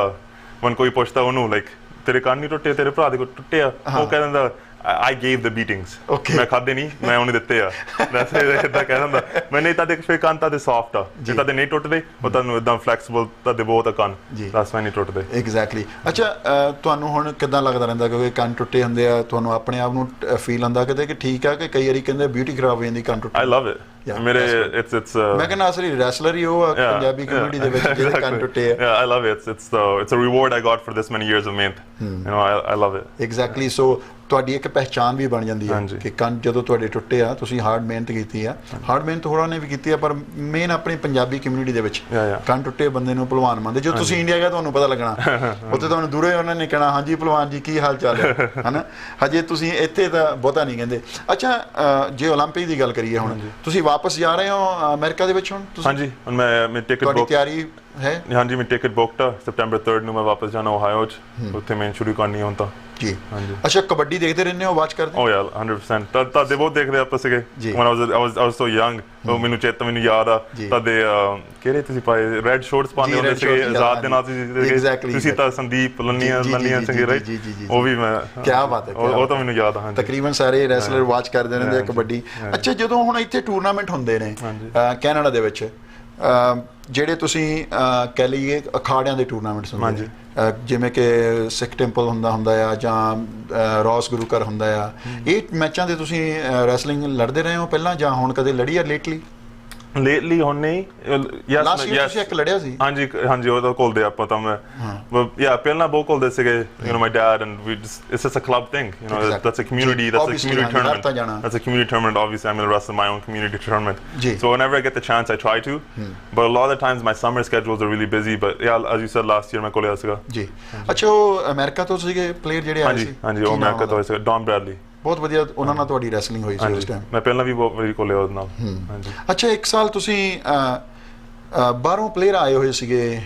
when ਕੋਈ ਪੁੱਛਦਾ ਉਹਨੂੰ ਲਾਈਕ ਤੇਰੇ ਕੰਨ ਨਹੀਂ ਟੁੱਟੇ ਤੇਰੇ ਭਰਾ ਦੇ ਕੋ ਟੁੱਟੇ ਆ ਉਹ ਕਹਿ ਦਿੰਦਾ I gave the beatings. ਮੈਂ ਖਾਦੇ ਨਹੀਂ ਮੈਂ ਉਹਨੇ ਦਿੱਤੇ ਆ ਵੈਸੇ ਇਦਾਂ ਕਹਿ ਦਿੰਦਾ ਮੈਂ ਨਹੀਂ ਤਾਂ ਦੇਖ ਫਿਰ ਕੰਨ ਤਾਂ ਦੇ ਸੌਫਟ ਆ ਜੇ ਤਾਂ ਦੇ ਨਹੀਂ ਟੁੱਟਦੇ ਉਹ ਤੁਹਾਨੂੰ ਇਦਾਂ ਫਲੈਕਸੀਬਲ ਤਾਂ ਦੇ ਬਹੁਤ ਆ ਕੰਨ ਦੱਸ ਮੈਂ ਨਹੀਂ ਟੁੱਟਦੇ ਐਗਜ਼ੈਕਟਲੀ ਅੱਛਾ ਤੁਹਾਨੂੰ ਹੁਣ ਕਿੱਦਾਂ ਲੱਗਦਾ ਰਹਿੰਦਾ ਕਿਉਂਕਿ ਕੰਨ ਟੁੱਟੇ ਹੁੰਦੇ ਆ ਤੁਹਾਨੂੰ ਆਪਣੇ ਆਪ ਨੂੰ ਫੀਲ ਹੁੰਦਾ ਕਿਤੇ ਕਿ ਠੀਕ ਆ ਕਿ ਕਈ ਵਾਰੀ ਕਹਿੰਦੇ ਬਿਊਟੀ ਖਰਾਬ ਹੋ ਜਾਂਦੀ ਕੰਨ ਟੁੱਟੇ I love it ਮੇਰੇ it's ਮੈਂ ਕਹਿੰਦਾ ਅਸਲੀ ਰੈਸਲਰ ਹੀ ਉਹ ਪੰਜਾਬੀ ਕਮਿਊਨਿਟੀ ਦੇ ਵਿੱਚ ਜਿਹੜੇ ਕੰਨ ਟੁੱਟੇ ਆ yeah I love it it's a reward I got for this many years of miਹਨਤ you know I love it exactly so ਤੁਹਾਡੀ ਇੱਕ ਪਹਿਚਾਨ ਵੀ ਬਣ ਜਾਂਦੀ ਹੈ ਕਿ ਕੰਨ ਜਦੋਂ ਤੁਹਾਡੇ ਟੁੱਟੇ ਆ ਤੁਸੀਂ ਹਾਰਡ ਮਿਹਨਤ ਕੀਤੀ ਆ ਹਾਰਡ ਮਿਹਨਤ ਹੋਰਾਂ ਨੇ ਵੀ ਕੀਤੀ ਆ ਪਰ ਮੇਨ ਆਪਣੀ ਪੰਜਾਬੀ ਕਮਿਊਨਿਟੀ ਦੇ ਵਿੱਚ ਕੰਨ ਟੁੱਟੇ ਬੰਦੇ ਨੂੰ ਭਲਵਾਨ ਮੰਨਦੇ ਜਦੋਂ ਤੁਸੀਂ ਇੰਡੀਆ ਗਏ ਤੁਹਾਨੂੰ ਪਤਾ ਲੱਗਣਾ ਉੱਥੇ ਤੁਹਾਨੂੰ ਦੂਰੋਂ ਉਹਨਾਂ ਨੇ ਕਹਿਣਾ ਹਾਂਜੀ ਭਲਵਾਨ ਜੀ ਕੀ ਹਾਲ ਚਾਲ ਹੈ ਹਨਾ ਹਜੇ ਤੁਸੀਂ ਇੱਥੇ ਤਾਂ ਬਹੁਤਾ ਨਹੀਂ ਕਹਿੰਦੇ ਅੱਛਾ ਜੇ ਓਲੰਪਿਕ ਦੀ ਗੱਲ ਕਰੀਏ ਹੁਣ ਤੁਸੀਂ ਵਾਪਸ ਜਾ ਰਹੇ ਹੋ ਅਮਰੀਕਾ ਦੇ ਵਿੱਚ ਹੁਣ ਹਾਂਜੀ ਹੁਣ ਮੈਂ ਟਿਕਟ ਤੁਹਾਡੀ ਤਿਆਰੀ ਹੈ ਹਾਂਜੀ ਮੈਂ ਟਿਕਟ ਬੁੱਕਡ ਆ ਸੈਪਟੈਂਬਰ 3 ਨੂੰ ਮੈਂ ਵਾਪਸ ਜਾਣਾ ਓਹਾਇਓ 'ਚ ਉੱਥੇ ਮੈਂ ਸ਼ੁਰੂ ਕਰਨੀ ਹੁਣ ਤਾਂ ਜੀ ਹਾਂਜੀ ਅੱਛਾ ਕਬੱਡੀ ਦੇਖਦੇ ਰਹਿੰਦੇ ਹੋ ਵਾਚ ਕਰਦੇ ਹੋ ਯਾਰ 100% ਤੁਹਾਡੇ ਬਹੁਤ ਦੇਖਦੇ ਆਪਾਂ ਸੀਗੇ when I was so young ਉਹ ਮੈਨੂੰ ਯਾਦ ਆ ਤੁਹਾਡੇ ਕਿਹੜੇ ਤੁਸੀਂ ਪਾਏ ਰੈੱਡ ਸ਼ੋਰਟਸ ਪਾਉਂਦੇ ਹੁੰਦੇ ਸੀਗੇ ਆਜ਼ਾਦ ਦੇ ਨਾਲ ਤੁਸੀਂ ਤਾਂ ਸੰਦੀਪ ਲੰਨੀਆਂ ਸਿੰਘ ਰਾਈਟ ਉਹ ਵੀ ਮੈਂ ਕੀ ਬਾਤ ਹੈ ਉਹ ਤਾਂ ਮੈਨੂੰ ਯਾਦ ਆ ਤਕਰੀਬਨ ਸਾਰੇ ਰੈਸਲਰ ਵਾਚ ਕਰਦੇ ਰਹਿੰਦੇ ਆ ਕਬੱਡੀ ਅੱਛਾ ਜਦੋਂ ਹੁਣ ਇੱਥੇ ਟੂਰਨਾਮੈਂਟ ਹੁੰਦੇ ਨੇ ਕੈਨੇਡਾ ਦੇ ਵਿੱਚ ਜਿਹੜੇ ਤੁਸੀਂ ਕਹਿ ਲਈਏ ਅਖਾੜਿਆਂ ਦੇ ਟੂਰਨਾਮੈਂਟਸ ਹੁੰਦੇ ਜਿਵੇਂ ਕਿ ਸਿੱਖ ਟੈਂਪਲ ਹੁੰਦਾ ਆ ਜਾਂ ਰੋਸ ਗੁਰੂ ਘਰ ਹੁੰਦਾ ਆ ਇਹ ਮੈਚਾਂ ਦੇ ਤੁਸੀਂ ਰੈਸਲਿੰਗ ਲੜਦੇ ਰਹੇ ਹੋ ਪਹਿਲਾਂ ਜਾਂ ਹੁਣ ਕਦੇ ਲੜੀ ਆ ਲੇਟਲੀ ਹੁਣ ਨਹੀਂ ਲਾਸਟ ਈਅਰ ਤੁਸੀਂ ਇੱਕ ਲੜਿਆ ਸੀ ਹਾਂਜੀ ਉਹਦਾ ਕੋਲਦੇ ਆਪਾਂ ਤਾਂ ਮੈਂ ਪਹਿਲਾਂ ਬਹੁਤ ਕੋਲਦੇ ਸੀਗੇ you know my dad and we just it's just a club thing you know that's a community tournament that's a community tournament obviously I'm going to wrestle my own community tournament so whenever I get the chance I try to but a lot of the times my summer schedules are really busy but yeah as you said last year ਮੈਂ ਕੋਲੇ ਸੀਗਾ ਜੀ ਅੱਛਾ ਉਹ America ਤੋਂ ਸੀਗੇ player ਜਿਹੜੇ ਆਏ ਸੀ ਹਾਂਜੀ ਉਹ ਅਮਰੀਕਾ ਤੋਂ ਸੀਗਾ ਡੌਨ ਬ੍ਰੈਡਲੀ ਬਹੁਤ ਵਧੀਆ ਉਹਨਾਂ ਨਾਲ ਤੁਹਾਡੀ ਰੈਸਲਿੰਗ ਹੋਈ ਸੀ ਉਸ ਟਾਈਮ ਮੈਂ ਪਹਿਲਾਂ ਵੀ ਬਹੁਤ ਵਾਰੀ ਕੋਲੇ ਉਹਦੇ ਨਾਲ ਹਾਂਜੀ ਅੱਛਾ ਇੱਕ ਸਾਲ ਤੁਸੀਂ ਬਾਹਰੋਂ ਪਲੇਅਰ ਆਏ ਹੋਏ ਸੀਗੇ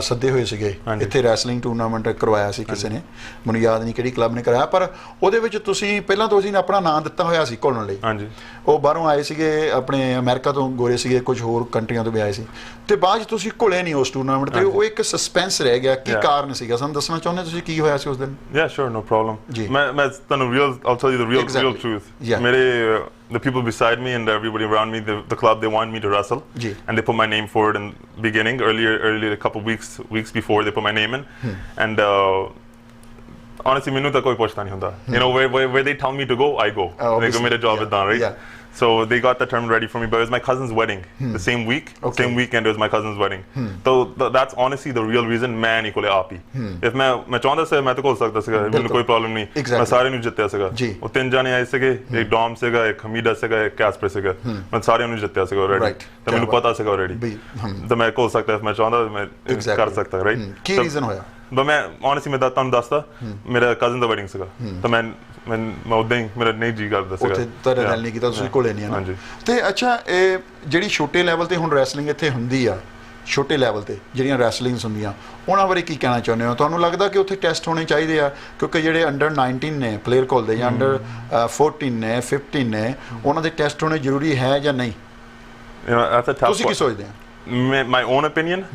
ਸੱਦੇ ਹੋਏ ਸੀਗੇ ਇੱਥੇ ਰੈਸਲਿੰਗ ਟੂਰਨਾਮੈਂਟ ਕਰਵਾਇਆ ਸੀ ਕਿਸੇ ਨੇ ਮੈਨੂੰ ਯਾਦ ਨਹੀਂ ਕਿਹੜੀ ਕਲੱਬ ਨੇ ਕਰਾਇਆ ਪਰ ਉਹਦੇ ਵਿੱਚ ਤੁਸੀਂ ਪਹਿਲਾਂ ਤੋਂ ਅਸੀਂ ਆਪਣਾ ਨਾਂ ਦਿੱਤਾ ਹੋਇਆ ਸੀ ਘੁਲਣ ਲਈ ਹਾਂਜੀ ਉਹ ਬਾਹਰੋਂ ਆਏ ਸੀਗੇ ਆਪਣੇ ਅਮਰੀਕਾ ਤੋਂ ਗੋਰੇ ਸੀਗੇ ਕੁਝ ਹੋਰ ਕੰਟਰੀਆਂ ਤੋਂ ਵੀ ਆਏ ਸੀ ਤੇ ਬਾਅਦ 'ਚ ਤੁਸੀਂ ਘੁਲੇ ਨਹੀਂ ਉਸ ਟੂਰਨਾਮੈਂਟ ਤੇ ਉਹ ਇੱਕ ਸਸਪੈਂਸ ਰਹਿ ਗਿਆ ਕੀ ਕਾਰਨ ਸੀਗਾ ਸਾਨੂੰ ਦੱਸਣਾ ਚਾਹੁੰਦੇ ਤੁਸੀਂ ਕੀ ਹੋਇਆ ਸੀ ਉਸ ਦਿਨ yeah sure no problem ਮੈਂ ਤੁਹਾਨੂੰ I'll tell you the real truth ਮੇਰੇ the people beside me and everybody around me the club they wanted me to wrestle and they put my name forward in the beginning earlier a couple weeks before they put my name in and honestly ਮੈਨੂੰ ਤਾਂ ਕੋਈ ਪੁੱਛਦਾ ਨਹੀਂ ਹੁੰਦਾ you know where they tell me to go I go like ਮੇਰਾ job is done right So they got the tournament ready for me, but it was my cousin's wedding the same week, same weekend. It was my cousin's wedding. So that's honestly the real reason मैं नहीं कोले आप ही. If मैं चाहता से मैं तो कोल सकता सीगा, मुझे कोई problem नहीं. मैं सारे नहीं जितया सीगा. वो 3 जाने आए सीगे, एक डॉम सीगा, एक हमीदा सीगा, एक कैस्पर सीगा. मैं सारे नहीं जितया सीगा already. तो मैंने पता सीगा already. तो मैं कोल सकता है, मैं चाहता मैं कर सकता, right? ਕੀ ਰੀਜ਼ਨ ਹੋਇਆ? but ਮੈਂ honestly ਮੈਂ ਤੁਹਾਨੂੰ ਦੱਸਦਾ ਮੇਰਾ ਕਜ਼ਨ ਦਾ ਵੈਡਿੰਗ ਸੀਗਾ ਤਾਂ ਮੈਂ ਉਦਾਂ ਹੀ ਮੇਰਾ ਨਹੀਂ ਜੀ ਕਰਦਾ ਸੀਗਾ ਉੱਥੇ ਤੁਹਾਡੇ ਨਾਲ ਨਹੀਂ ਕੀਤਾ ਤੁਸੀਂ ਕੋਲੇ ਨਹੀਂ ਹਾਂਜੀ ਤੇ ਅੱਛਾ ਇਹ ਜਿਹੜੀ ਛੋਟੇ ਲੈਵਲ ਤੇ ਹੁਣ ਰੈਸਲਿੰਗ ਇੱਥੇ ਹੁੰਦੀ ਆ ਛੋਟੇ ਲੈਵਲ ਤੇ ਜਿਹੜੀਆਂ ਰੈਸਲਿੰਗਸ ਹੁੰਦੀਆਂ ਉਹਨਾਂ ਬਾਰੇ ਕੀ ਕਹਿਣਾ ਚਾਹੁੰਦੇ ਹੋ ਤੁਹਾਨੂੰ ਲੱਗਦਾ ਕਿ ਉੱਥੇ ਟੈਸਟ ਹੋਣੇ ਚਾਹੀਦੇ ਆ ਕਿਉਂਕਿ ਜਿਹੜੇ ਅੰਡਰ 19 ਨੇ ਪਲੇਅਰ ਕੋਲਦੇ ਜਾਂ ਅੰਡਰ 14 ਨੇ 15 ਨੇ ਉਹਨਾਂ ਦੇ ਟੈਸਟ ਹੋਣੇ ਜ਼ਰੂਰੀ ਹੈ ਜਾਂ ਨਹੀਂ ਤੁਸੀਂ ਕੀ ਸੋਚਦੇ ਹੋ my own opinion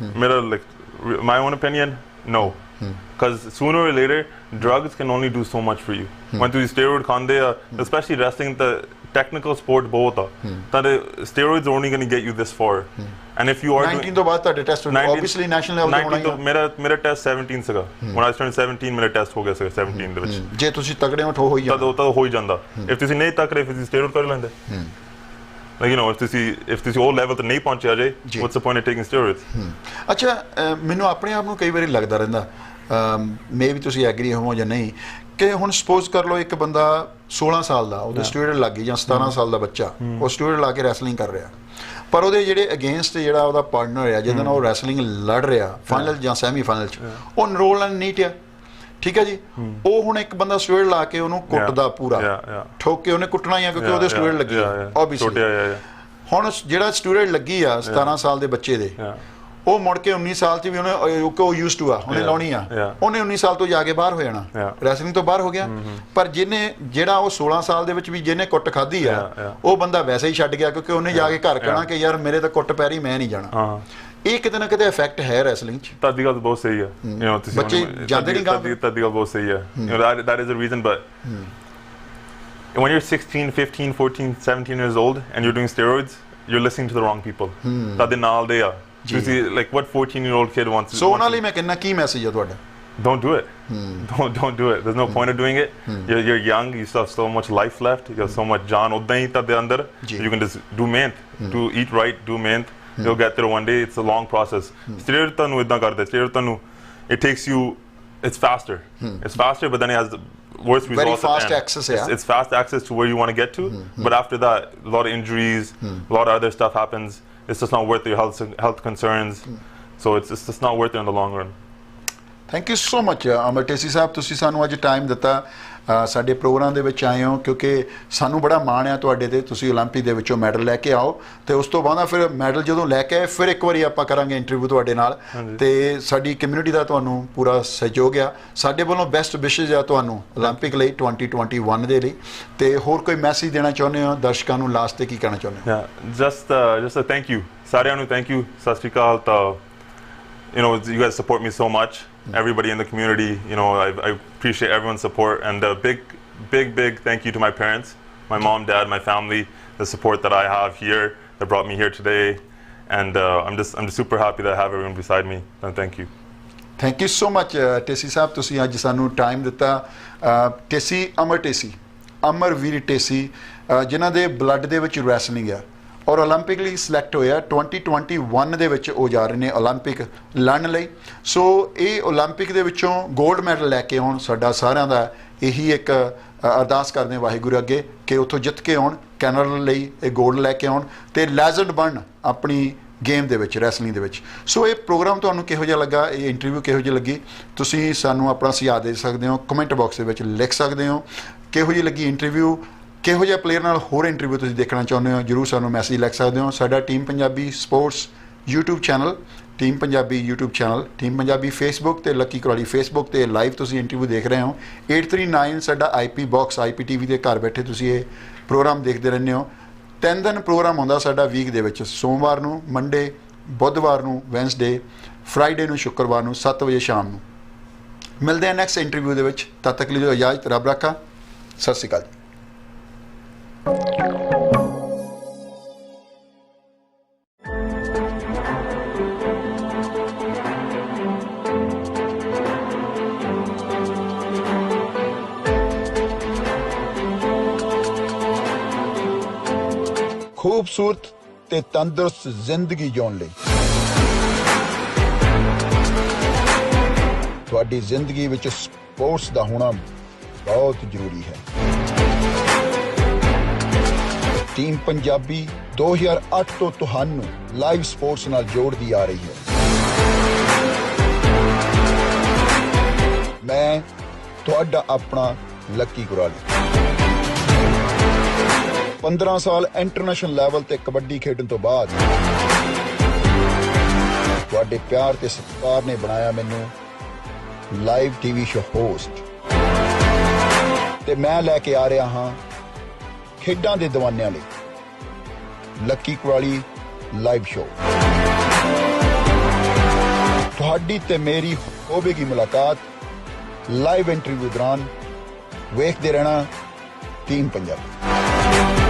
my own opinion no because sooner or later drugs can only do so much for you when you steroid khande especially wrestling the technical sport bahut that steroids are only going to get you this far and if you are 19 to baad tade test obviously national level te hona mera test 17 saga when I turned 17 mera test ho gaya saga 17 de vich je tusi tagde ho to hoyi janda tad ho hi janda if tusi nahi tak rahe if steroid kar lende like you know if ਤੁਸੀਂ ਉਹ level ਤੇ ਨਹੀਂ ਪਹੁੰਚਿਆ ਜੇ what's the point of taking steroids ਅੱਛਾ ਮੈਨੂੰ ਆਪਣੇ ਆਪ ਨੂੰ ਕਈ ਵਾਰੀ ਲੱਗਦਾ ਰਹਿੰਦਾ ਮੇ ਵੀ ਤੁਸੀਂ ਐਗਰੀ ਹੋਵੋ ਜਾਂ ਨਹੀਂ ਕਿ ਹੁਣ ਸਪੋਜ਼ ਕਰ ਲਓ ਇੱਕ ਬੰਦਾ 16 ਸਾਲ ਦਾ ਉਹਦੇ ਸਟੂਡੈਂਟ ਲੱਗ ਗਈ ਜਾਂ 17 ਸਾਲ ਦਾ ਬੱਚਾ ਉਹ ਸਟੂਡੈਂਟ ਲਾ ਕੇ ਰੈਸਲਿੰਗ ਕਰ ਰਿਹਾ ਪਰ ਉਹਦੇ ਜਿਹੜੇ ਅਗੇਂਸਟ ਜਿਹੜਾ ਉਹਦਾ ਪਾਰਟਨਰ ਆ ਜਿਹਦੇ ਨਾਲ ਉਹ ਰੈਸਲਿੰਗ ਲੜ ਰਿਹਾ ਫਾਈਨਲ ਜਾਂ ਸੈਮੀ ਫਾਈਨਲ 'ਚ ਉਹ ਨਰੋਲ ਨਾਲ ਨੀਟ ਆ ਠੀਕ ਹੈ ਜੀ ਉਹ ਹੁਣ ਇੱਕ ਬੰਦਾ ਸਟੂਡੈਂਟ ਲਾ ਕੇ ਉਹਨੂੰ ਕੁੱਟਦਾ ਪੂਰਾ ਠੋਕ ਕੇ ਉਹਨੇ ਕੁੱਟਣਾ ਹੀ ਆ ਕਿਉਂਕਿ ਉਹਦੇ ਸਟੂਡੈਂਟ ਲੱਗੀ ਆ ਓਬਵੀਅਸਲੀ ਹੁਣ ਜਿਹੜਾ ਸਟੂਡੈਂਟ ਲੱਗੀ ਆ 17 ਸਾਲ ਦੇ ਬੱਚੇ ਦੇ ਉਹ ਮੁੜ ਕੇ 19 ਸਾਲ 'ਚ ਵੀ ਉਹਨੇ ਉਹ ਯੂਜ਼ ਟੂ ਆ ਉਹਨੇ ਲਾਉਣੀ ਆ ਉਹਨੇ 19 ਸਾਲ ਤੋਂ ਜਾ ਕੇ ਬਾਹਰ ਹੋ ਜਾਣਾ ਰੈਸਲਿੰਗ ਤੋਂ ਬਾਹਰ ਹੋ ਗਿਆ ਪਰ ਜਿਹਨੇ ਜਿਹੜਾ ਉਹ 16 ਸਾਲ ਦੇ ਵਿੱਚ ਵੀ ਜਿਹਨੇ ਕੁੱਟ ਖਾਧੀ ਆ ਉਹ ਬੰਦਾ ਵੈਸੇ ਹੀ ਛੱਡ ਗਿਆ ਕਿਉਂਕਿ ਉਹਨੇ ਜਾ ਕੇ ਘਰ ਕਹਿਣਾ ਕਿ ਯਾਰ ਮੇਰੇ ਤਾਂ ਕੁੱਟ ਪੈ ਰਹੀ ਮੈਂ ਨਹੀਂ ਜਾਣਾ ਇਹ ਕਿਤੇ ਨਾ ਕਿਤੇ ਇਫੈਕਟ ਹੈ ਰੈਸਲਿੰਗ 'ਚ ਤੁਹਾਡੀ ਗੱਲ ਬਹੁਤ ਸਹੀ ਹੈ ਬੱਚੇ ਜਾਂਦੇ ਨਹੀਂ ਗਾ ਤੁਹਾਡੀ ਗੱਲ ਬਹੁਤ ਸਹੀ ਹੈ that is the reason but when you're 16 15 14 17 years old and you're doing steroids you're listening to the wrong people ਤੁਹਾਡੇ ਨਾਲ ਦੇ ਆ ਤੁਸੀਂ like what 14-year-old kid wants so ਉਹਨਾਂ ਲਈ ਮੈਂ ਕਹਿੰਦਾ ਕੀ ਮੈਸੇਜ ਆ ਤੁਹਾਡਾ don't do it don't do it there's no point of doing it you're young you still have so much life left you have so much ਜਾਨ ਉਦਾਂ ਹੀ ਤੁਹਾਡੇ ਅੰਦਰ you can just do ਮਿਹਨਤ do eat right do ਮਿਹਨਤ you'll get there one day it's a long process steroid ਤੁਹਾਨੂੰ ਇਦਾਂ ਕਰਦੇ steroid ਤੁਹਾਨੂੰ it takes you it's faster but then it has the worst results very fast access it's fast access to where you want to get to but after that a lot of injuries a lot of other stuff happens it's just not worth your health concerns so it's just not worth it in the long run thank you so much Amar Dhesi Sahib ਤੁਸੀਂ ਸਾਨੂੰ ਅੱਜ time ਦਿੱਤਾ ਸਾਡੇ programme ਦੇ ਵਿੱਚ ਆਏ ਹੋ ਕਿਉਂਕਿ ਸਾਨੂੰ ਬੜਾ ਮਾਣ ਆ ਤੁਹਾਡੇ ਤੇ ਤੁਸੀਂ ਓਲੰਪਿਕ ਦੇ ਵਿੱਚੋਂ ਮੈਡਲ ਲੈ ਕੇ ਆਓ ਤੇ ਉਸ ਤੋਂ ਬਾਅਦ ਫਿਰ ਮੈਡਲ ਜਦੋਂ ਲੈ ਕੇ ਆਏ ਫਿਰ ਇੱਕ ਵਾਰੀ ਆਪਾਂ ਕਰਾਂਗੇ ਇੰਟਰਵਿਊ ਤੁਹਾਡੇ ਨਾਲ ਤੇ ਸਾਡੀ ਕਮਿਊਨਿਟੀ ਦਾ ਤੁਹਾਨੂੰ ਪੂਰਾ ਸਹਿਯੋਗ ਆ ਸਾਡੇ ਵੱਲੋਂ ਬੈਸਟ ਵਿਸ਼ੇਜ਼ ਆ ਤੁਹਾਨੂੰ ਓਲੰਪਿਕ ਲਈ 2021 ਦੇ ਲਈ ਤੇ ਹੋਰ ਕੋਈ ਮੈਸੇਜ ਦੇਣਾ ਚਾਹੁੰਦੇ ਹੋ ਦਰਸ਼ਕਾਂ ਨੂੰ ਲਾਸਟ ਤੇ ਕੀ ਕਹਿਣਾ ਚਾਹੁੰਦੇ ਹੋ just a thank you ਸਾਰਿਆਂ ਨੂੰ thank you ਸਤਿ ਸ਼੍ਰੀ ਅਕਾਲ ਤਾਂ you know you guys support me so much everybody in the community you know I appreciate everyone's support and a big thank you to my parents my mom dad my family the support that I have here that brought me here today and I'm just super happy that I have everyone beside me and thank you so much Dhesi Sahib ਤੁਸੀਂ ਅੱਜ ਸਾਨੂੰ time ਦਿੱਤਾ ਢੇਸੀ ਅਮਰ ਵੀਰ ਢੇਸੀ ਜਿਨ੍ਹਾਂ ਦੇ blood ਦੇ ਵਿੱਚ wrestling ਆ ਔਰ ਓਲੰਪਿਕ ਲਈ ਸਿਲੈਕਟ ਹੋਇਆ 2021 ਦੇ ਵਿੱਚ ਉਹ ਜਾ ਰਹੇ ਨੇ ਓਲੰਪਿਕ ਲੜਨ ਲਈ ਸੋ ਇਹ ਓਲੰਪਿਕ ਦੇ ਵਿੱਚੋਂ 골ਡ ਮੈਡਲ ਲੈ ਕੇ ਆਉਣ ਸਾਡਾ ਸਾਰਿਆਂ ਦਾ ਇਹੀ ਇੱਕ ਅਰਦਾਸ ਕਰਦੇ ਹਾਂ ਵਾਹਿਗੁਰੂ ਅੱਗੇ ਕਿ ਉੱਥੋਂ ਜਿੱਤ ਕੇ ਆਉਣ ਕੈਨੇਡਾ ਲਈ ਇਹ 골ਡ ਲੈ ਕੇ ਆਉਣ ਤੇ ਲੈਜੈਂਡ ਬਣਨ ਆਪਣੀ ਗੇਮ ਦੇ ਵਿੱਚ ਰੈਸਲਿੰਗ ਦੇ ਵਿੱਚ ਸੋ ਇਹ ਪ੍ਰੋਗਰਾਮ ਤੁਹਾਨੂੰ ਕਿਹੋ ਜਿਹਾ ਲੱਗਾ ਇਹ ਇੰਟਰਵਿਊ ਕਿਹੋ ਜਿਹੀ ਲੱਗੀ ਤੁਸੀਂ ਸਾਨੂੰ ਆਪਣਾ ਸੁਝਾਅ ਦੇ ਸਕਦੇ ਹੋ ਕਮੈਂਟ ਬਾਕਸ ਦੇ ਵਿੱਚ ਲਿਖ ਸਕਦੇ ਹੋ ਕਿਹੋ ਜਿਹੀ ਲੱਗੀ ਇੰਟਰਵਿਊ ਕਿਹੋ ਜਿਹੇ ਪਲੇਅਰ ਨਾਲ ਹੋਰ ਇੰਟਰਵਿਊ ਤੁਸੀਂ ਦੇਖਣਾ ਚਾਹੁੰਦੇ ਹੋ ਜ਼ਰੂਰ ਸਾਨੂੰ ਮੈਸੇਜ ਲਿਖ ਸਕਦੇ ਹੋ ਸਾਡਾ team Punjabi sports YouTube channel team Punjabi YouTube channel team Punjabi Facebook ਤੇ ਲੱਕੀ ਕੁਰਾਲੀ ਫੇਸਬੁੱਕ ਤੇ ਲਾਈਵ ਤੁਸੀਂ ਇੰਟਰਵਿਊ ਦੇਖ ਰਹੇ ਹੋ 839 ਸਾਡਾ IP ਬਾਕਸ IPTV ਦੇ ਘਰ ਬੈਠੇ ਤੁਸੀਂ ਇਹ ਪ੍ਰੋਗਰਾਮ ਦੇਖਦੇ ਰਹਿੰਦੇ ਹੋ 3 ਦਿਨ ਪ੍ਰੋਗਰਾਮ ਹੁੰਦਾ ਸਾਡਾ ਵੀਕ ਦੇ ਵਿੱਚ ਸੋਮਵਾਰ ਨੂੰ ਮੰਡੇ ਬੁੱਧਵਾਰ ਨੂੰ ਵੈਨਸਡੇ ਫਰਾਈਡੇ ਨੂੰ ਸ਼ੁੱਕਰਵਾਰ ਨੂੰ 7 ਵਜੇ ਸ਼ਾਮ ਨੂੰ ਮਿਲਦੇ ਹਾਂ ਨੈਕਸਟ ਇੰਟਰਵਿਊ ਦੇ ਵਿੱਚ ਤਦ ਤੱਕ ਲਈ ਇਜਾਜ਼ਤ ਰੱਬ ਰਾਖਾ ਸਤਿ ਸ਼੍ਰੀ ਅਕਾਲ ਖੂਬਸੂਰਤ ਤੇ ਤੰਦਰੁਸਤ ਜ਼ਿੰਦਗੀ ਜਿਉਣ ਲਈ ਤੁਹਾਡੀ ਜ਼ਿੰਦਗੀ ਵਿੱਚ ਸਪੋਰਟਸ ਦਾ ਹੋਣਾ ਬਹੁਤ ਜ਼ਰੂਰੀ ਹੈ। ਟੀਮ ਪੰਜਾਬੀ 2008 ਤੋਂ ਤੁਹਾਨੂੰ ਲਾਈਵ ਸਪੋਰਟਸ ਨਾਲ ਜੋੜਦੀ ਆ ਰਹੀ ਹੈ। ਮੈਂ ਤੁਹਾਡਾ ਆਪਣਾ ਲੱਕੀ ਕੁਰਾਲੀ 15 ਸਾਲ ਇੰਟਰਨੈਸ਼ਨਲ ਲੈਵਲ ਤੇ ਕਬੱਡੀ ਖੇਡਣ ਤੋਂ ਬਾਅਦ ਤੁਹਾਡੇ ਪਿਆਰ ਤੇ ਸਤਿਕਾਰ ਨੇ ਬਣਾਇਆ ਮੈਨੂੰ ਲਾਈਵ ਟੀਵੀ ਸ਼ੋ ਹੋਸਟ ਤੇ ਮੈਂ ਲੈ ਕੇ ਆ ਰਿਹਾ ਹਾਂ ਖੇਡਾਂ ਦੇ ਦੀਵਾਨਿਆਂ ਲਈ ਲੱਕੀ ਕੁਰਾਲੀ ਲਾਈਵ ਸ਼ੋ। ਤੁਹਾਡੀ ਤੇ ਮੇਰੀ ਹੋਵੇਗੀ ਮੁਲਾਕਾਤ ਲਾਈਵ ਇੰਟਰਵਿਊ ਦੌਰਾਨ। ਵੇਖਦੇ ਰਹਿਣਾ ਟੀਮ ਪੰਜਾਬੀ।